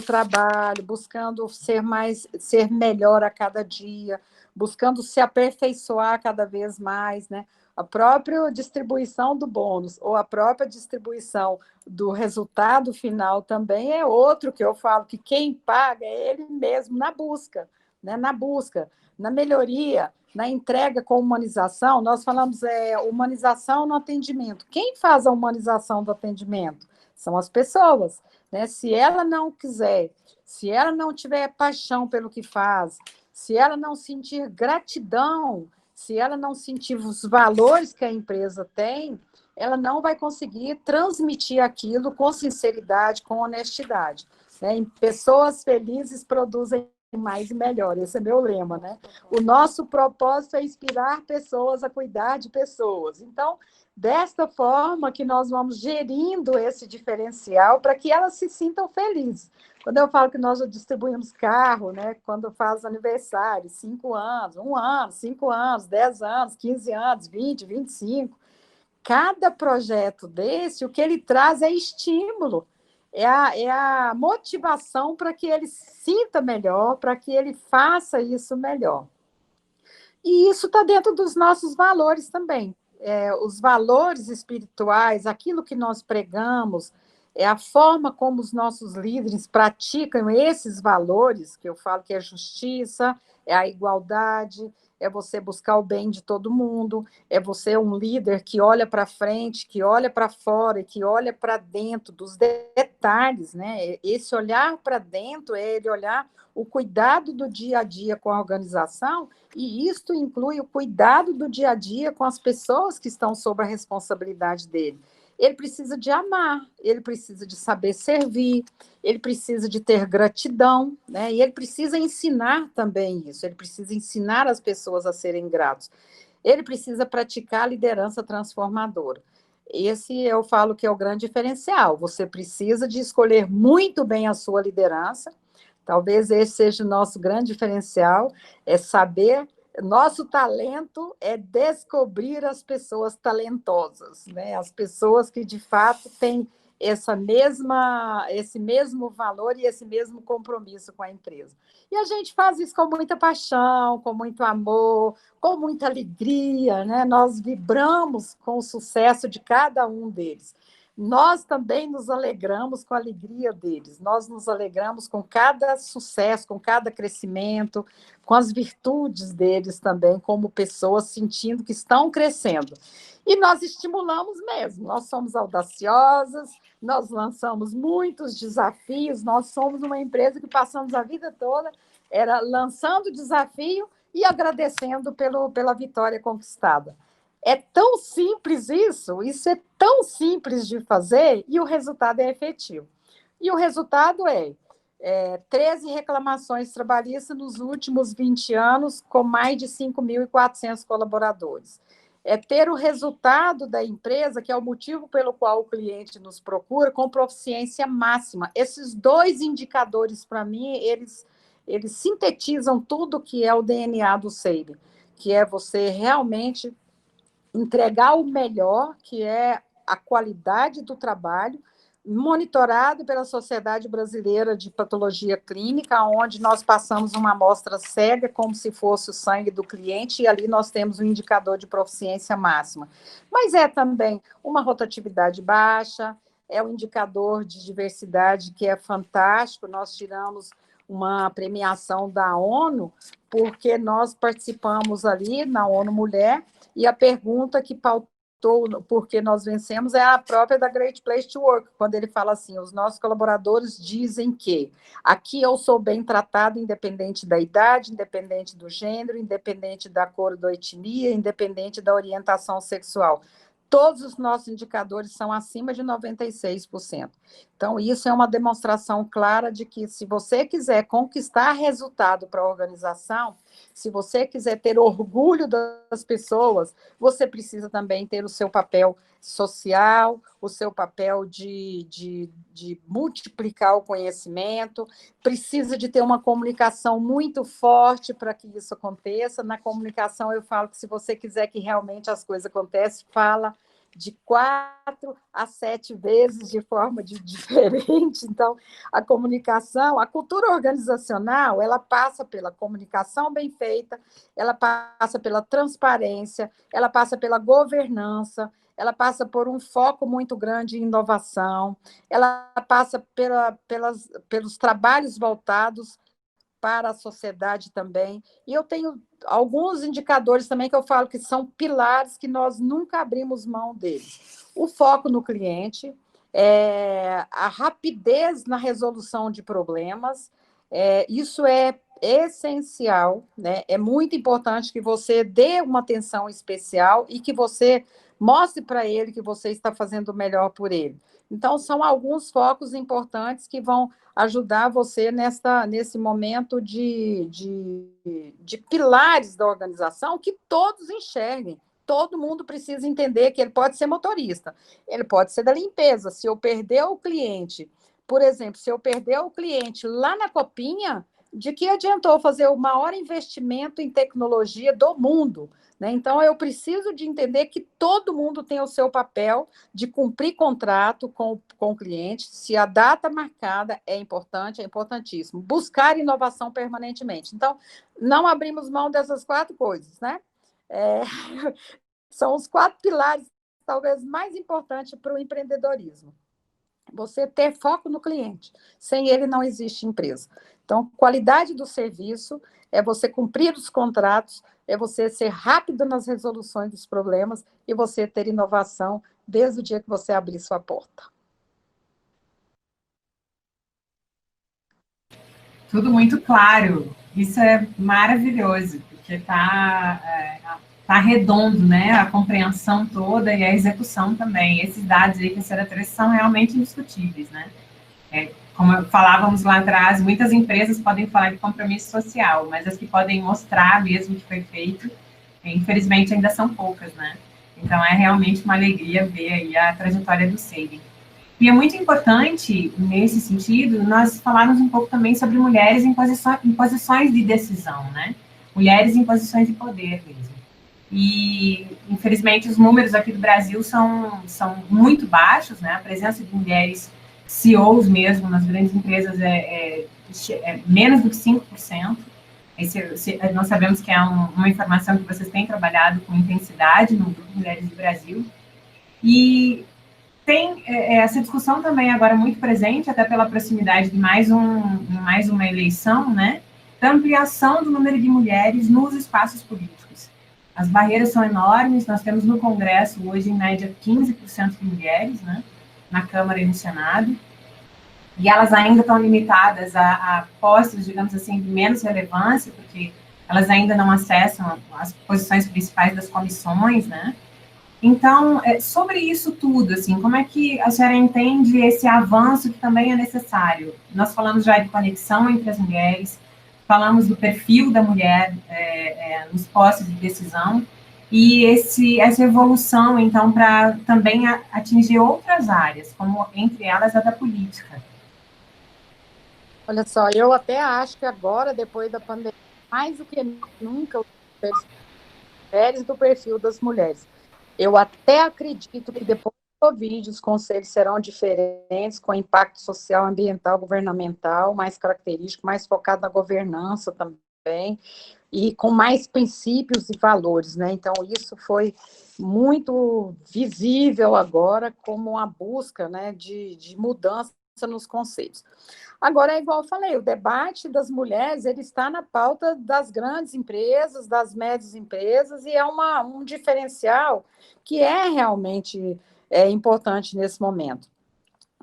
trabalho, buscando ser melhor a cada dia, buscando se aperfeiçoar cada vez mais, né? A própria distribuição do bônus ou a própria distribuição do resultado final também é outro que eu falo que quem paga é ele mesmo na busca, né? Na melhoria, na entrega com humanização. Nós falamos humanização no atendimento. Quem faz a humanização do atendimento? São as pessoas, né? Se ela não quiser, se ela não tiver paixão pelo que faz, se ela não sentir gratidão, se ela não sentir os valores que a empresa tem, ela não vai conseguir transmitir aquilo com sinceridade, com honestidade. Né? Pessoas felizes produzem mais e melhor, esse é meu lema. Né? O nosso propósito é inspirar pessoas a cuidar de pessoas. Então, desta forma que nós vamos gerindo esse diferencial para que elas se sintam felizes. Quando eu falo que nós distribuímos carro, né? Quando faz aniversário, 5 anos, 1 ano, 5 anos, 10 anos, 15 anos, 20, 25, cada projeto desse, o que ele traz é estímulo, é a motivação para que ele sinta melhor, para que ele faça isso melhor. E isso está dentro dos nossos valores também. Os valores espirituais, aquilo que nós pregamos, a forma como os nossos líderes praticam esses valores, que eu falo que é justiça, é a igualdade, é você buscar o bem de todo mundo, é você um líder que olha para frente, que olha para fora e que olha para dentro dos detalhes, né? Esse olhar para dentro é ele olhar o cuidado do dia a dia com a organização, e isto inclui o cuidado do dia a dia com as pessoas que estão sob a responsabilidade dele. Ele precisa de amar, ele precisa de saber servir, ele precisa de ter gratidão, né? E ele precisa ensinar também isso, ele precisa ensinar as pessoas a serem gratos. Ele precisa praticar a liderança transformadora. Esse eu falo que é o grande diferencial. Você precisa de escolher muito bem a sua liderança. Talvez esse seja o nosso grande diferencial, é saber. Nosso talento é descobrir as pessoas talentosas, né? As pessoas que, de fato, têm esse mesmo valor e esse mesmo compromisso com a empresa. E a gente faz isso com muita paixão, com muito amor, com muita alegria, né? Nós vibramos com o sucesso de cada um deles. Nós também nos alegramos com a alegria deles, nós nos alegramos com cada sucesso, com cada crescimento, com as virtudes deles também, como pessoas sentindo que estão crescendo. E nós estimulamos mesmo, nós somos audaciosas, nós lançamos muitos desafios, nós somos uma empresa que passamos a vida toda lançando desafio e agradecendo pela vitória conquistada. É tão simples isso é tão simples de fazer e o resultado é efetivo. E o resultado é 13 reclamações trabalhistas nos últimos 20 anos, com mais de 5.400 colaboradores. É ter o resultado da empresa, que é o motivo pelo qual o cliente nos procura, com proficiência máxima. Esses 2 indicadores, para mim, eles sintetizam tudo que é o DNA do SEIB, que é você realmente entregar o melhor, que é a qualidade do trabalho, monitorado pela Sociedade Brasileira de Patologia Clínica, onde nós passamos uma amostra cega, como se fosse o sangue do cliente, e ali nós temos um indicador de proficiência máxima. Mas é também uma rotatividade baixa, é um indicador de diversidade que é fantástico. Nós tiramos uma premiação da ONU, porque nós participamos ali na ONU Mulher, e a pergunta que pautou porque nós vencemos é a própria da Great Place to Work, quando ele fala assim, os nossos colaboradores dizem que aqui eu sou bem tratado, independente da idade, independente do gênero, independente da cor ou da etnia, independente da orientação sexual. Todos os nossos indicadores são acima de 96%. Então, isso é uma demonstração clara de que, se você quiser conquistar resultado para a organização, se você quiser ter orgulho das pessoas, você precisa também ter o seu papel social, o seu papel de multiplicar o conhecimento, precisa de ter uma comunicação muito forte para que isso aconteça. Na comunicação, eu falo que, se você quiser que realmente as coisas aconteçam, fala de 4 a 7 vezes de forma diferente. Então, a comunicação, a cultura organizacional, ela passa pela comunicação bem feita, ela passa pela transparência, ela passa pela governança, ela passa por um foco muito grande em inovação, ela passa pelos trabalhos voltados para a sociedade também. E eu tenho alguns indicadores também que eu falo que são pilares que nós nunca abrimos mão deles. O foco no cliente, a rapidez na resolução de problemas, isso é essencial, né? É muito importante que você dê uma atenção especial e que você mostre para ele que você está fazendo o melhor por ele. Então, são alguns focos importantes que vão ajudar você nesse momento de pilares da organização, que todos enxerguem. Todo mundo precisa entender que ele pode ser motorista, ele pode ser da limpeza. Se eu perder o cliente, por exemplo, se eu perder o cliente lá na Copinha, de que adiantou fazer o maior investimento em tecnologia do mundo? Né? Então, eu preciso de entender que todo mundo tem o seu papel de cumprir contrato com o cliente. Se a data marcada é importante, é importantíssimo. Buscar inovação permanentemente. Então, não abrimos mão dessas 4 coisas, né? São os 4 pilares, talvez, mais importantes para o empreendedorismo. Você ter foco no cliente. Sem ele, não existe empresa. Então, qualidade do serviço é você cumprir os contratos, é você ser rápido nas resoluções dos problemas e você ter inovação desde o dia que você abrir sua porta. Tudo muito claro. Isso é maravilhoso, porque está redondo, né? A compreensão toda e a execução também. Esses dados aí que a senhora trouxe são realmente indiscutíveis, né? Como falávamos lá atrás, muitas empresas podem falar de compromisso social, mas as que podem mostrar mesmo que foi feito, infelizmente, ainda são poucas, né? Então, é realmente uma alegria ver aí a trajetória do Saving. E é muito importante, nesse sentido, nós falarmos um pouco também sobre mulheres em posições de decisão, né? Mulheres em posições de poder mesmo. E, infelizmente, os números aqui do Brasil são muito baixos, né? A presença de mulheres CEOs mesmo nas grandes empresas é menos do que 5%. Nós sabemos que é uma informação que vocês têm trabalhado com intensidade no Grupo Mulheres do Brasil. E tem essa discussão também agora muito presente, até pela proximidade de mais uma eleição, né, da ampliação do número de mulheres nos espaços políticos. As barreiras são enormes, nós temos no Congresso hoje, em média, 15% de mulheres, né, na Câmara e no Senado, e elas ainda estão limitadas a postos, digamos assim, de menos relevância, porque elas ainda não acessam as posições principais das comissões, né. Então, sobre isso tudo, assim, como é que a senhora entende esse avanço que também é necessário? Nós falamos já de conexão entre as mulheres, falamos do perfil da mulher nos postos de decisão, e essa evolução, então, para também atingir outras áreas, como entre elas a da política. Olha só, eu até acho que agora, depois da pandemia, mais do que nunca, os mulheres do perfil das mulheres. Eu até acredito que depois do Covid os conselhos serão diferentes, com impacto social, ambiental, governamental, mais característico, mais focado na governança também, e com mais princípios e valores, né? Então, isso foi muito visível agora como uma busca, né, de mudança nos conselhos. Agora, é igual eu falei, o debate das mulheres ele está na pauta das grandes empresas, das médias empresas, e é um diferencial que é realmente importante nesse momento.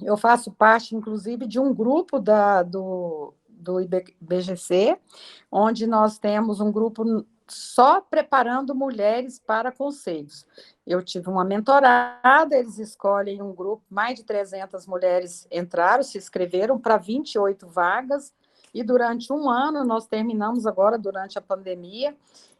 Eu faço parte, inclusive, de um grupo do IBGC, onde nós temos um grupo só preparando mulheres para conselhos. Eu tive uma mentorada, eles escolhem um grupo, mais de 300 mulheres entraram, se inscreveram para 28 vagas, e durante um ano, nós terminamos agora, durante a pandemia,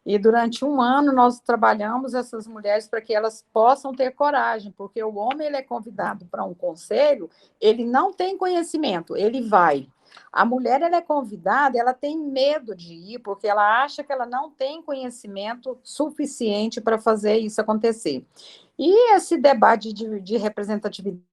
e durante um ano nós trabalhamos essas mulheres para que elas possam ter coragem, porque o homem ele é convidado para um conselho, ele não tem conhecimento, ele vai. A mulher ela é convidada, ela tem medo de ir, porque ela acha que ela não tem conhecimento suficiente para fazer isso acontecer. E esse debate de representatividade,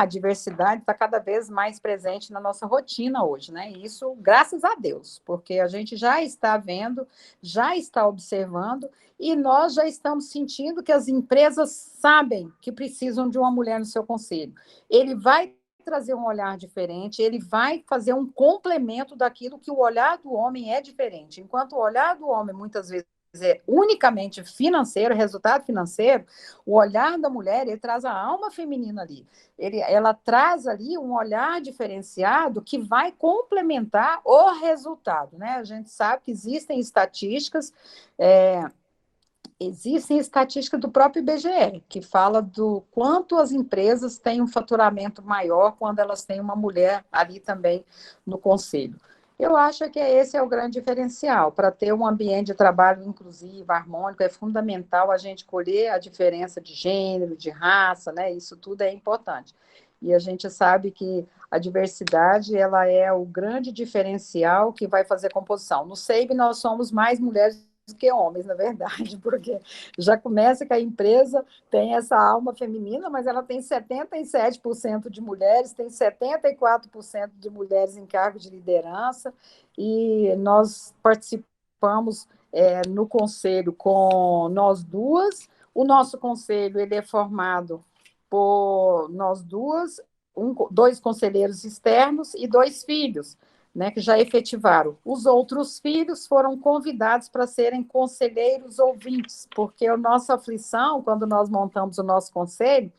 diversidade, está cada vez mais presente na nossa rotina hoje, né? E isso, graças a Deus, porque a gente já está vendo, já está observando, e nós já estamos sentindo que as empresas sabem que precisam de uma mulher no seu conselho. Ele vai trazer um olhar diferente, ele vai fazer um complemento daquilo que o olhar do homem é diferente. Enquanto o olhar do homem, muitas vezes, é unicamente financeiro, resultado financeiro, o olhar da mulher, ele traz a alma feminina ali. Ela traz ali um olhar diferenciado que vai complementar o resultado, né? A gente sabe que existem estatísticas do próprio IBGE, que fala do quanto as empresas têm um faturamento maior quando elas têm uma mulher ali também no conselho. Eu acho que esse é o grande diferencial. Para ter um ambiente de trabalho inclusivo, harmônico, é fundamental a gente colher a diferença de gênero, de raça, né? Isso tudo é importante. E a gente sabe que a diversidade ela é o grande diferencial que vai fazer composição. No SEIB, nós somos mais mulheres que homens, na verdade, porque já começa que a empresa tem essa alma feminina, mas ela tem 77% de mulheres, tem 74% de mulheres em cargos de liderança, e nós participamos no conselho com nós duas. O nosso conselho ele é formado por nós duas, dois conselheiros externos e dois filhos, né, que já efetivaram. Os outros filhos foram convidados para serem conselheiros ouvintes, porque a nossa aflição, quando nós montamos o nosso conselho,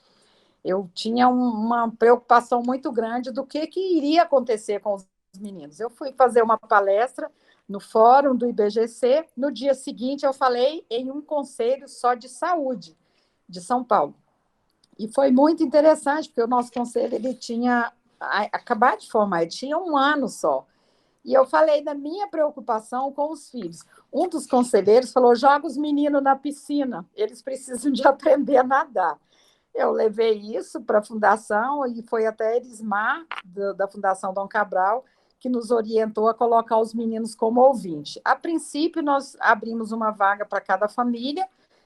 eu tinha uma preocupação muito grande do que iria acontecer com os meninos. Eu fui fazer uma palestra no fórum do IBGC, no dia seguinte eu falei em um conselho só de saúde de São Paulo. E foi muito interessante, porque o nosso conselho ele tinha acabado de formar, ele tinha um ano só. E eu falei da minha preocupação com os filhos. Um dos conselheiros falou: joga os meninos na piscina, eles precisam de aprender a nadar. Eu levei isso para a fundação e foi até a Erismar, da Fundação Dom Cabral, que nos orientou a colocar os meninos como ouvinte. A princípio, nós abrimos uma vaga para cada família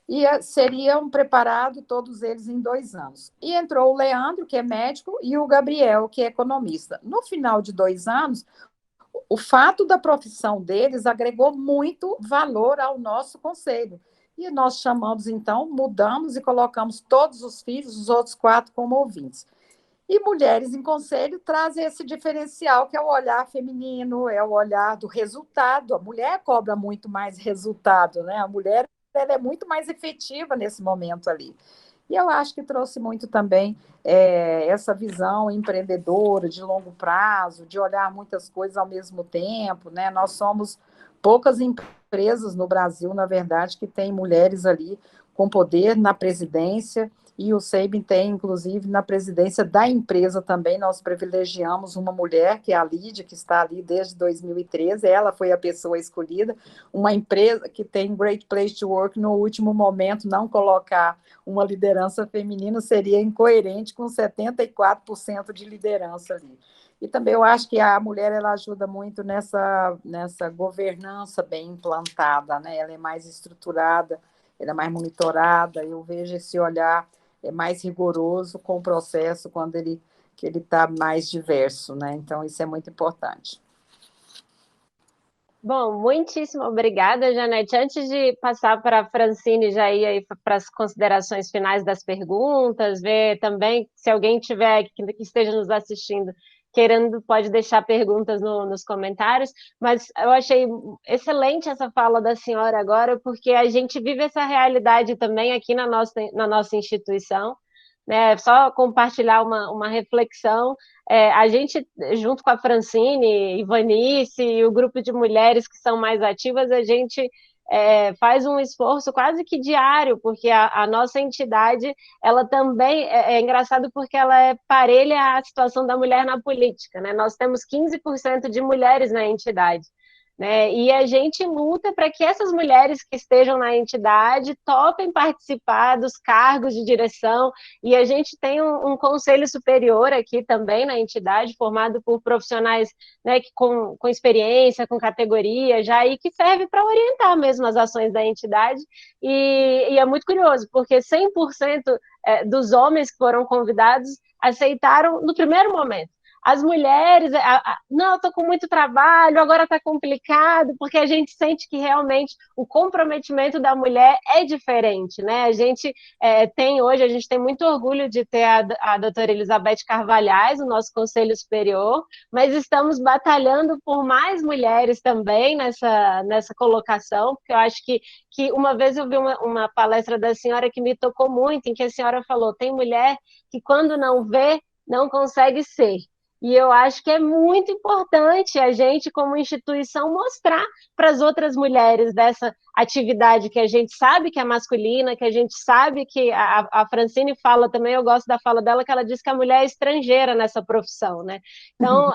e seriam preparados todos eles em 2 anos. E entrou o Leandro, que é médico, e o Gabriel, que é economista. No final de 2 anos, o fato da profissão deles agregou muito valor ao nosso conselho. E nós chamamos, então, mudamos e colocamos todos os filhos, os outros 4, como ouvintes. E Mulheres em Conselho traz esse diferencial, que é o olhar feminino, é o olhar do resultado. A mulher cobra muito mais resultado, né? A mulher ela é muito mais efetiva nesse momento ali. E eu acho que trouxe muito também essa visão empreendedora, de longo prazo, de olhar muitas coisas ao mesmo tempo, né? Nós somos poucas empresas no Brasil, na verdade, que têm mulheres ali com poder na presidência, e o SEIB tem, inclusive, na presidência da empresa também, nós privilegiamos uma mulher, que é a Lídia, que está ali desde 2013, ela foi a pessoa escolhida, uma empresa que tem Great Place to Work, no último momento, não colocar uma liderança feminina seria incoerente com 74% de liderança ali. E também eu acho que a mulher ela ajuda muito nessa governança bem implantada, né? Ela é mais estruturada, ela é mais monitorada, eu vejo esse olhar mais rigoroso com o processo quando ele está mais diverso, né? Então, isso é muito importante. Bom, muitíssimo obrigada, Janete. Antes de passar para a Francine já ir aí para as considerações finais das perguntas, ver também se alguém tiver que esteja nos assistindo querendo, pode deixar perguntas nos comentários, mas eu achei excelente essa fala da senhora agora, porque a gente vive essa realidade também aqui na nossa instituição, né? Só compartilhar uma reflexão. A gente, junto com a Francine, Ivanice e o grupo de mulheres que são mais ativas, a gente faz um esforço quase que diário, porque a nossa entidade, ela também é engraçado porque ela é parelha à situação da mulher na política, né? Nós temos 15% de mulheres na entidade. Né? E a gente luta para que essas mulheres que estejam na entidade topem participar dos cargos de direção, e a gente tem um conselho superior aqui também na entidade, formado por profissionais, né, com experiência, com categoria já, e que serve para orientar mesmo as ações da entidade, e é muito curioso, porque 100% dos homens que foram convidados aceitaram no primeiro momento. As mulheres, não, eu estou com muito trabalho, agora está complicado, porque a gente sente que realmente o comprometimento da mulher é diferente, né? A gente hoje, a gente tem muito orgulho de ter a doutora Elizabeth Carvalhais, o nosso Conselho Superior, mas estamos batalhando por mais mulheres também nessa colocação, porque eu acho que uma vez eu vi uma palestra da senhora que me tocou muito, em que a senhora falou, tem mulher que quando não vê, não consegue ser. E eu acho que é muito importante a gente, como instituição, mostrar para as outras mulheres dessa atividade que a gente sabe que é masculina, que a gente sabe que a Francine fala também, eu gosto da fala dela, que ela diz que a mulher é estrangeira nessa profissão, né? Então,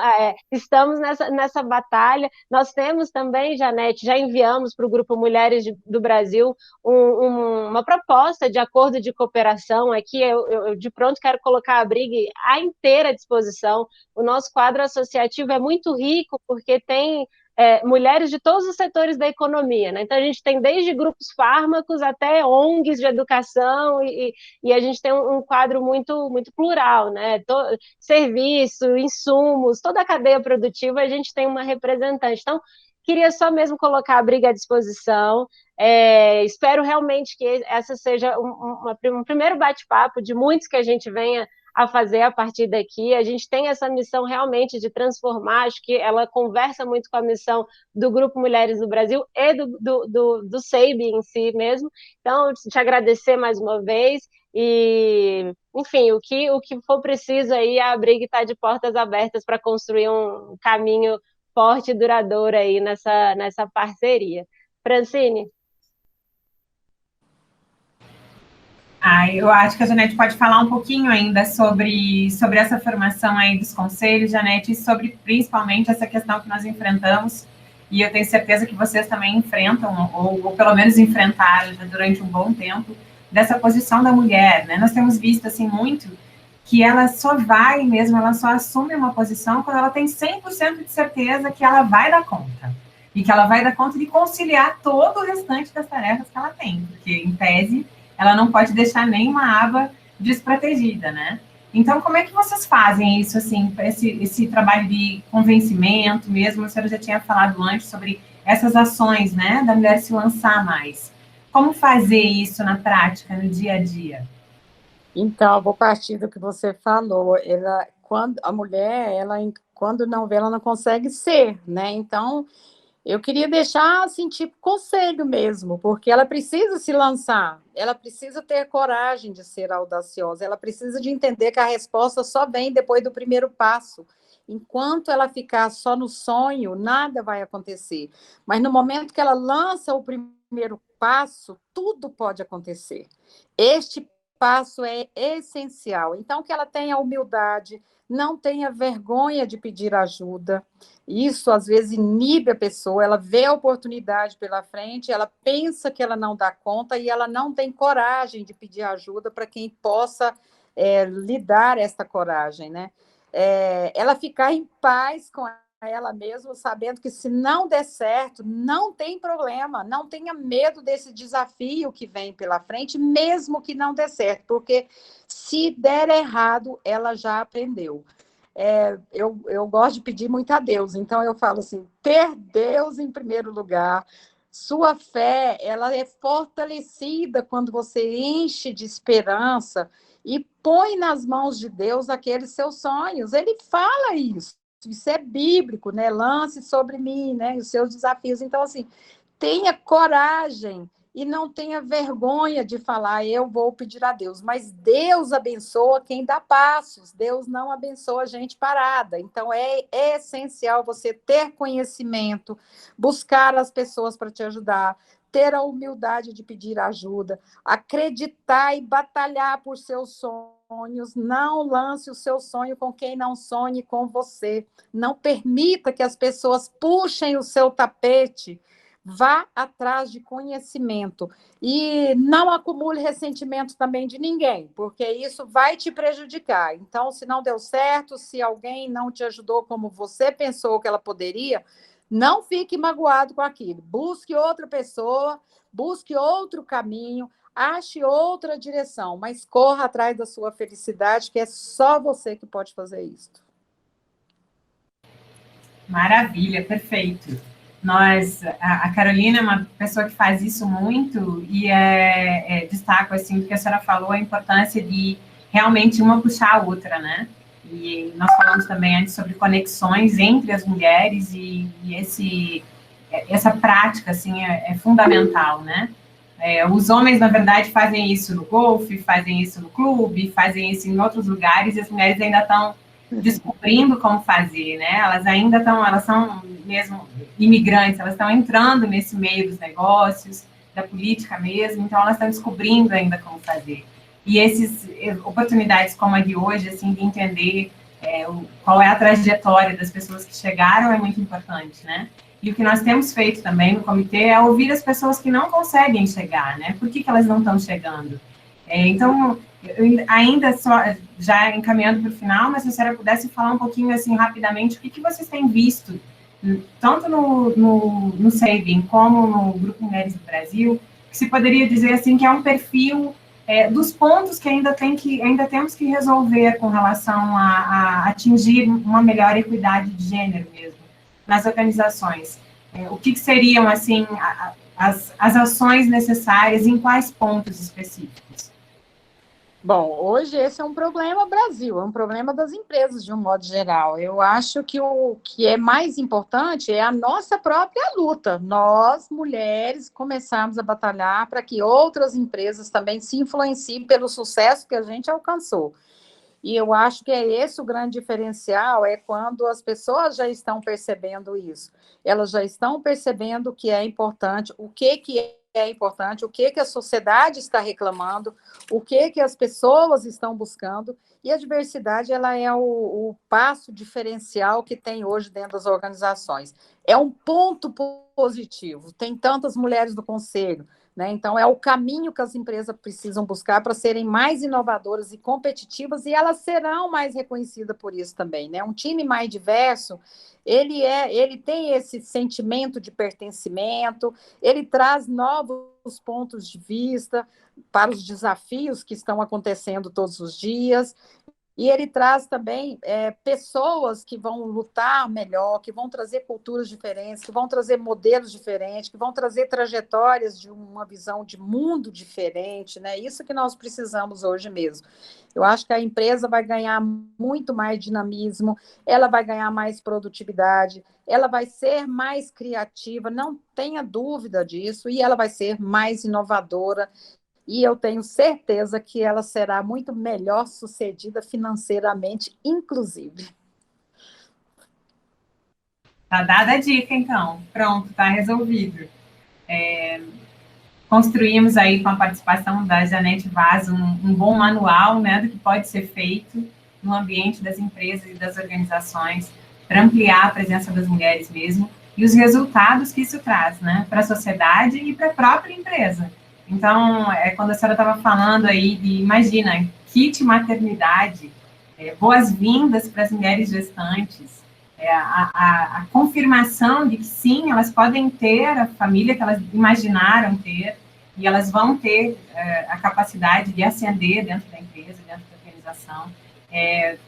estamos nessa batalha. Nós temos também, Janete, já enviamos para o Grupo Mulheres do Brasil uma proposta de acordo de cooperação aqui, eu de pronto quero colocar a Brig à inteira disposição. O nosso quadro associativo é muito rico, porque tem mulheres de todos os setores da economia, né? Então, a gente tem desde grupos fármacos até ONGs de educação, e a gente tem um quadro muito, muito plural, né? Serviço, insumos, toda a cadeia produtiva, a gente tem uma representante. Então, queria só mesmo colocar a Briga à disposição. Espero realmente que essa seja um primeiro bate-papo de muitos que a gente venha a fazer a partir daqui. A gente tem essa missão realmente de transformar, acho que ela conversa muito com a missão do Grupo Mulheres do Brasil e do SEIB em si mesmo. Então, te agradecer mais uma vez e, enfim, o que for preciso aí, a Brig está de portas abertas para construir um caminho forte e duradouro aí nessa parceria. Francine? Eu acho que a Janete pode falar um pouquinho ainda sobre essa formação aí dos conselhos, Janete, e sobre principalmente essa questão que nós enfrentamos, e eu tenho certeza que vocês também enfrentam, ou pelo menos enfrentaram já durante um bom tempo, dessa posição da mulher, né? Nós temos visto, assim, muito que ela só vai mesmo, ela só assume uma posição quando ela tem 100% de certeza que ela vai dar conta, e que ela vai dar conta de conciliar todo o restante das tarefas que ela tem, porque, em tese, ela não pode deixar nenhuma aba desprotegida, né? Então, como é que vocês fazem isso, assim, esse trabalho de convencimento mesmo? A senhora já tinha falado antes sobre essas ações, né, da mulher se lançar mais. Como fazer isso na prática, no dia a dia? Então, eu vou partir do que você falou. Quando a mulher, quando não vê, ela não consegue ser, né? Então, eu queria deixar, assim, tipo, conselho mesmo, porque ela precisa se lançar, ela precisa ter coragem de ser audaciosa, ela precisa de entender que a resposta só vem depois do primeiro passo. Enquanto ela ficar só no sonho, nada vai acontecer. Mas no momento que ela lança o primeiro passo, tudo pode acontecer. Este passo é essencial. Então, que ela tenha humildade, não tenha vergonha de pedir ajuda. Isso, às vezes, inibe a pessoa, ela vê a oportunidade pela frente, ela pensa que ela não dá conta e ela não tem coragem de pedir ajuda para quem possa lhe dar essa coragem, né? Ela ficar em paz com ela mesma, sabendo que se não der certo, não tem problema, não tenha medo desse desafio que vem pela frente, mesmo que não dê certo, porque se der errado, ela já aprendeu. Eu gosto de pedir muito a Deus, então eu falo assim, ter Deus em primeiro lugar, sua fé, ela é fortalecida quando você enche de esperança e põe nas mãos de Deus aqueles seus sonhos, ele fala isso é bíblico, né? Lance sobre mim, né? Os seus desafios. Então, assim, tenha coragem e não tenha vergonha de falar, eu vou pedir a Deus. Mas Deus abençoa quem dá passos, Deus não abençoa a gente parada. Então, é essencial você ter conhecimento, buscar as pessoas para te ajudar, ter a humildade de pedir ajuda, acreditar e batalhar por seus sonhos. Não lance o seu sonho com quem não sonhe com você. Não permita que as pessoas puxem o seu tapete. Vá atrás de conhecimento e não acumule ressentimento também de ninguém, porque isso vai te prejudicar. Então, se não deu certo, se alguém não te ajudou como você pensou que ela poderia, não fique magoado com aquilo. Busque outra pessoa, busque outro caminho, ache outra direção, mas corra atrás da sua felicidade, que é só você que pode fazer isso. Maravilha, perfeito. A Carolina é uma pessoa que faz isso muito e destaco, assim, porque a senhora falou a importância de realmente uma puxar a outra, né? E nós falamos também antes sobre conexões entre as mulheres e essa prática, assim, é fundamental, né? Os homens, na verdade, fazem isso no golfe, fazem isso no clube, fazem isso em outros lugares, e as mulheres ainda estão descobrindo como fazer, né? Elas são mesmo imigrantes, elas estão entrando nesse meio dos negócios, da política mesmo, então elas estão descobrindo ainda como fazer. E essas oportunidades como a de hoje, assim, de entender qual é a trajetória das pessoas que chegaram é muito importante, né? E o que nós temos feito também no comitê é ouvir as pessoas que não conseguem chegar, né? Por que elas não estão chegando? Então, ainda só, já encaminhando para o final, mas se a senhora pudesse falar um pouquinho, assim, rapidamente, o que vocês têm visto, tanto no Saving como no Grupo Mulheres do Brasil, que se poderia dizer, assim, que é um perfil dos pontos que ainda temos que resolver com relação a atingir uma melhor equidade de gênero mesmo nas organizações. O que seriam, assim, as ações necessárias em quais pontos específicos? Bom, hoje esse é um problema Brasil, é um problema das empresas de um modo geral. Eu acho que o que é mais importante é a nossa própria luta. Nós, mulheres, começamos a batalhar para que outras empresas também se influenciem pelo sucesso que a gente alcançou. E eu acho que é esse o grande diferencial, é quando as pessoas já estão percebendo isso. Elas já estão percebendo o que é importante, o que é importante, o que a sociedade está reclamando, o que as pessoas estão buscando, e a diversidade ela é o passo diferencial que tem hoje dentro das organizações. É um ponto positivo, tem tantas mulheres no conselho, né? Então, é o caminho que as empresas precisam buscar para serem mais inovadoras e competitivas, e elas serão mais reconhecidas por isso também, né? Um time mais diverso, ele tem esse sentimento de pertencimento, ele traz novos pontos de vista para os desafios que estão acontecendo todos os dias, e ele traz também pessoas que vão lutar melhor, que vão trazer culturas diferentes, que vão trazer modelos diferentes, que vão trazer trajetórias de uma visão de mundo diferente, né? Isso que nós precisamos hoje mesmo. Eu acho que a empresa vai ganhar muito mais dinamismo, ela vai ganhar mais produtividade, ela vai ser mais criativa, não tenha dúvida disso, e ela vai ser mais inovadora. E eu tenho certeza que ela será muito melhor sucedida financeiramente, inclusive. Tá dada a dica, então. Pronto, tá resolvido. Construímos aí com a participação da Janete Vaz um bom manual, né, do que pode ser feito no ambiente das empresas e das organizações para ampliar a presença das mulheres mesmo e os resultados que isso traz, né, para a sociedade e para a própria empresa. Então, quando a senhora estava falando aí de, imagina, kit maternidade, boas-vindas para as mulheres gestantes, a confirmação de que sim, elas podem ter a família que elas imaginaram ter, e elas vão ter a capacidade de ascender dentro da empresa, dentro da organização.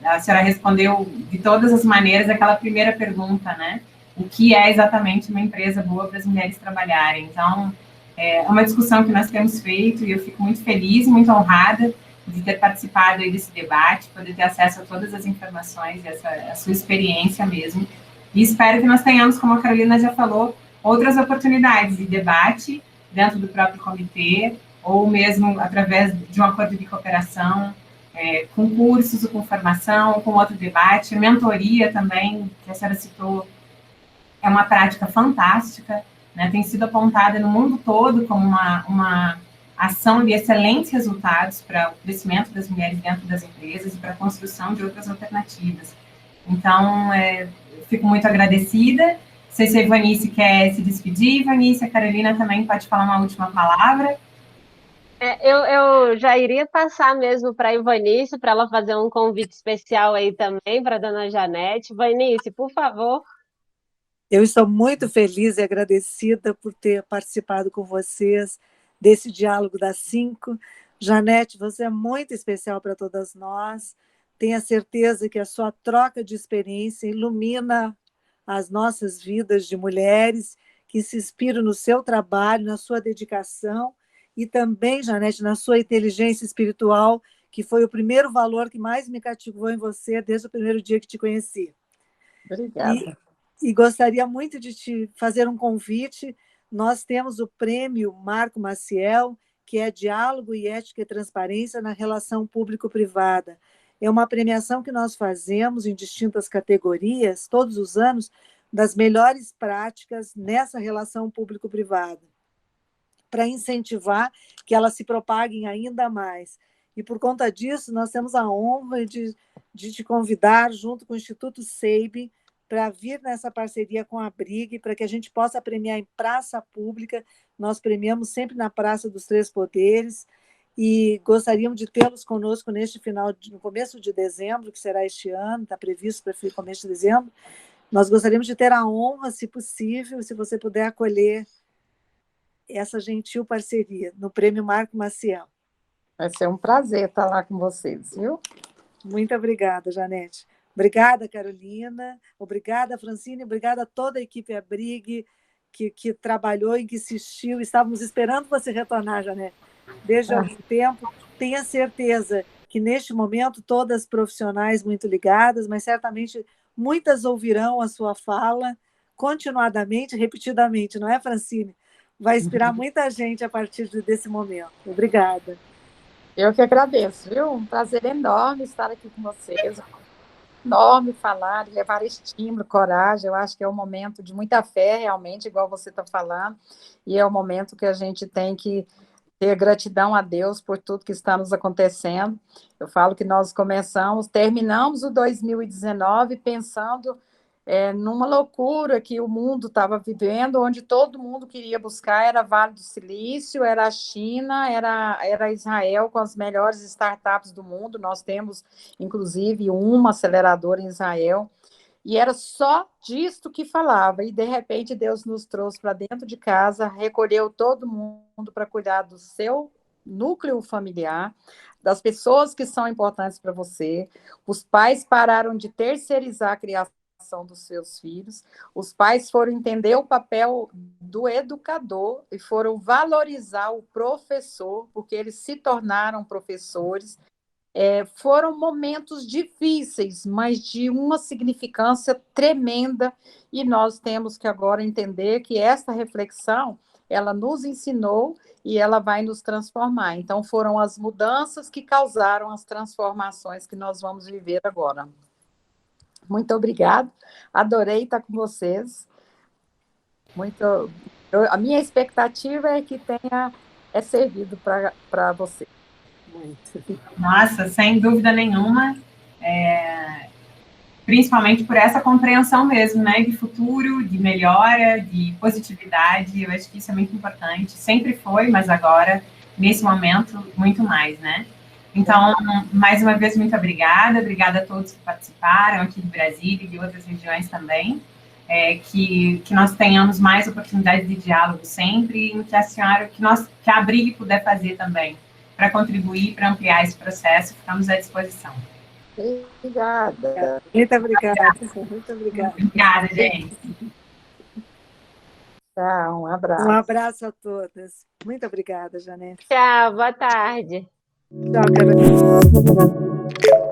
A senhora respondeu de todas as maneiras aquela primeira pergunta, né? O que é exatamente uma empresa boa para as mulheres trabalharem? Então, é uma discussão que nós temos feito, e eu fico muito feliz, muito honrada de ter participado aí desse debate, poder ter acesso a todas as informações, a sua experiência mesmo. E espero que nós tenhamos, como a Carolina já falou, outras oportunidades de debate dentro do próprio comitê, ou mesmo através de um acordo de cooperação, com cursos, com formação, com outro debate, mentoria também, que a senhora citou, é uma prática fantástica, né? Tem sido apontada no mundo todo como uma ação de excelentes resultados para o crescimento das mulheres dentro das empresas e para a construção de outras alternativas. Então, fico muito agradecida. Não sei se a Ivanice quer se despedir. Ivanice, a Carolina também pode falar uma última palavra. Eu já iria passar mesmo para a Ivanice, para ela fazer um convite especial aí também para a dona Janete. Ivanice, por favor. Eu estou muito feliz e agradecida por ter participado com vocês desse diálogo das 5. Janete, você é muito especial para todas nós. Tenha certeza que a sua troca de experiência ilumina as nossas vidas de mulheres que se inspiram no seu trabalho, na sua dedicação e também, Janete, na sua inteligência espiritual, que foi o primeiro valor que mais me cativou em você desde o primeiro dia que te conheci. Obrigada. E gostaria muito de te fazer um convite. Nós temos o prêmio Marco Maciel, que é Diálogo e Ética e Transparência na Relação Público-Privada. É uma premiação que nós fazemos em distintas categorias, todos os anos, das melhores práticas nessa relação público-privada, para incentivar que elas se propaguem ainda mais. E, por conta disso, nós temos a honra de te convidar, junto com o Instituto SEIB, para vir nessa parceria com a Brig, para que a gente possa premiar em praça pública. Nós premiamos sempre na Praça dos Três Poderes, e gostaríamos de tê-los conosco no começo de dezembro, que será este ano, está previsto para o começo de dezembro. Nós gostaríamos de ter a honra, se possível, se você puder acolher essa gentil parceria no Prêmio Marco Maciel. Vai ser um prazer estar lá com vocês, viu? Muito obrigada, Janete. Obrigada, Carolina. Obrigada, Francine. Obrigada a toda a equipe Abrig que trabalhou e que insistiu. Estávamos esperando você retornar, Janete, desde algum tempo. Tenha certeza que, neste momento, todas profissionais muito ligadas, mas certamente muitas ouvirão a sua fala continuadamente, repetidamente, não é, Francine? Vai inspirar muita gente a partir desse momento. Obrigada. Eu que agradeço, viu? Um prazer enorme estar aqui com vocês. Enorme falar, levar estímulo, coragem. Eu acho que é um momento de muita fé, realmente, igual você está falando, e é o momento que a gente tem que ter gratidão a Deus por tudo que está nos acontecendo. Eu falo que nós terminamos o 2019 pensando numa loucura que o mundo estava vivendo, onde todo mundo queria buscar, era Vale do Silício, era a China, era Israel com as melhores startups do mundo. Nós temos, inclusive, uma aceleradora em Israel, e era só disto que falava, e de repente Deus nos trouxe para dentro de casa, recolheu todo mundo para cuidar do seu núcleo familiar, das pessoas que são importantes para você. Os pais pararam de terceirizar a criação dos seus filhos, os pais foram entender o papel do educador e foram valorizar o professor, porque eles se tornaram professores. Foram momentos difíceis, mas de uma significância tremenda, e nós temos que agora entender que esta reflexão, ela nos ensinou e ela vai nos transformar. Então, foram as mudanças que causaram as transformações que nós vamos viver agora. Muito obrigada, adorei estar com vocês. A minha expectativa é que tenha servido para você. Muito. Nossa, sem dúvida nenhuma, principalmente por essa compreensão mesmo, né, de futuro, de melhora, de positividade. Eu acho que isso é muito importante, sempre foi, mas agora, nesse momento, muito mais, né? Então, mais uma vez, muito obrigada. Obrigada a todos que participaram aqui de Brasília e de outras regiões também. Que nós tenhamos mais oportunidades de diálogo sempre e que que a Abrigue puder fazer também para contribuir, para ampliar esse processo, ficamos à disposição. Obrigada. Muito obrigada. Muito obrigada. Obrigada, gente. Tchau, um abraço. Um abraço a todas. Muito obrigada, Janete. Tchau, boa tarde. Tchau, Carolina.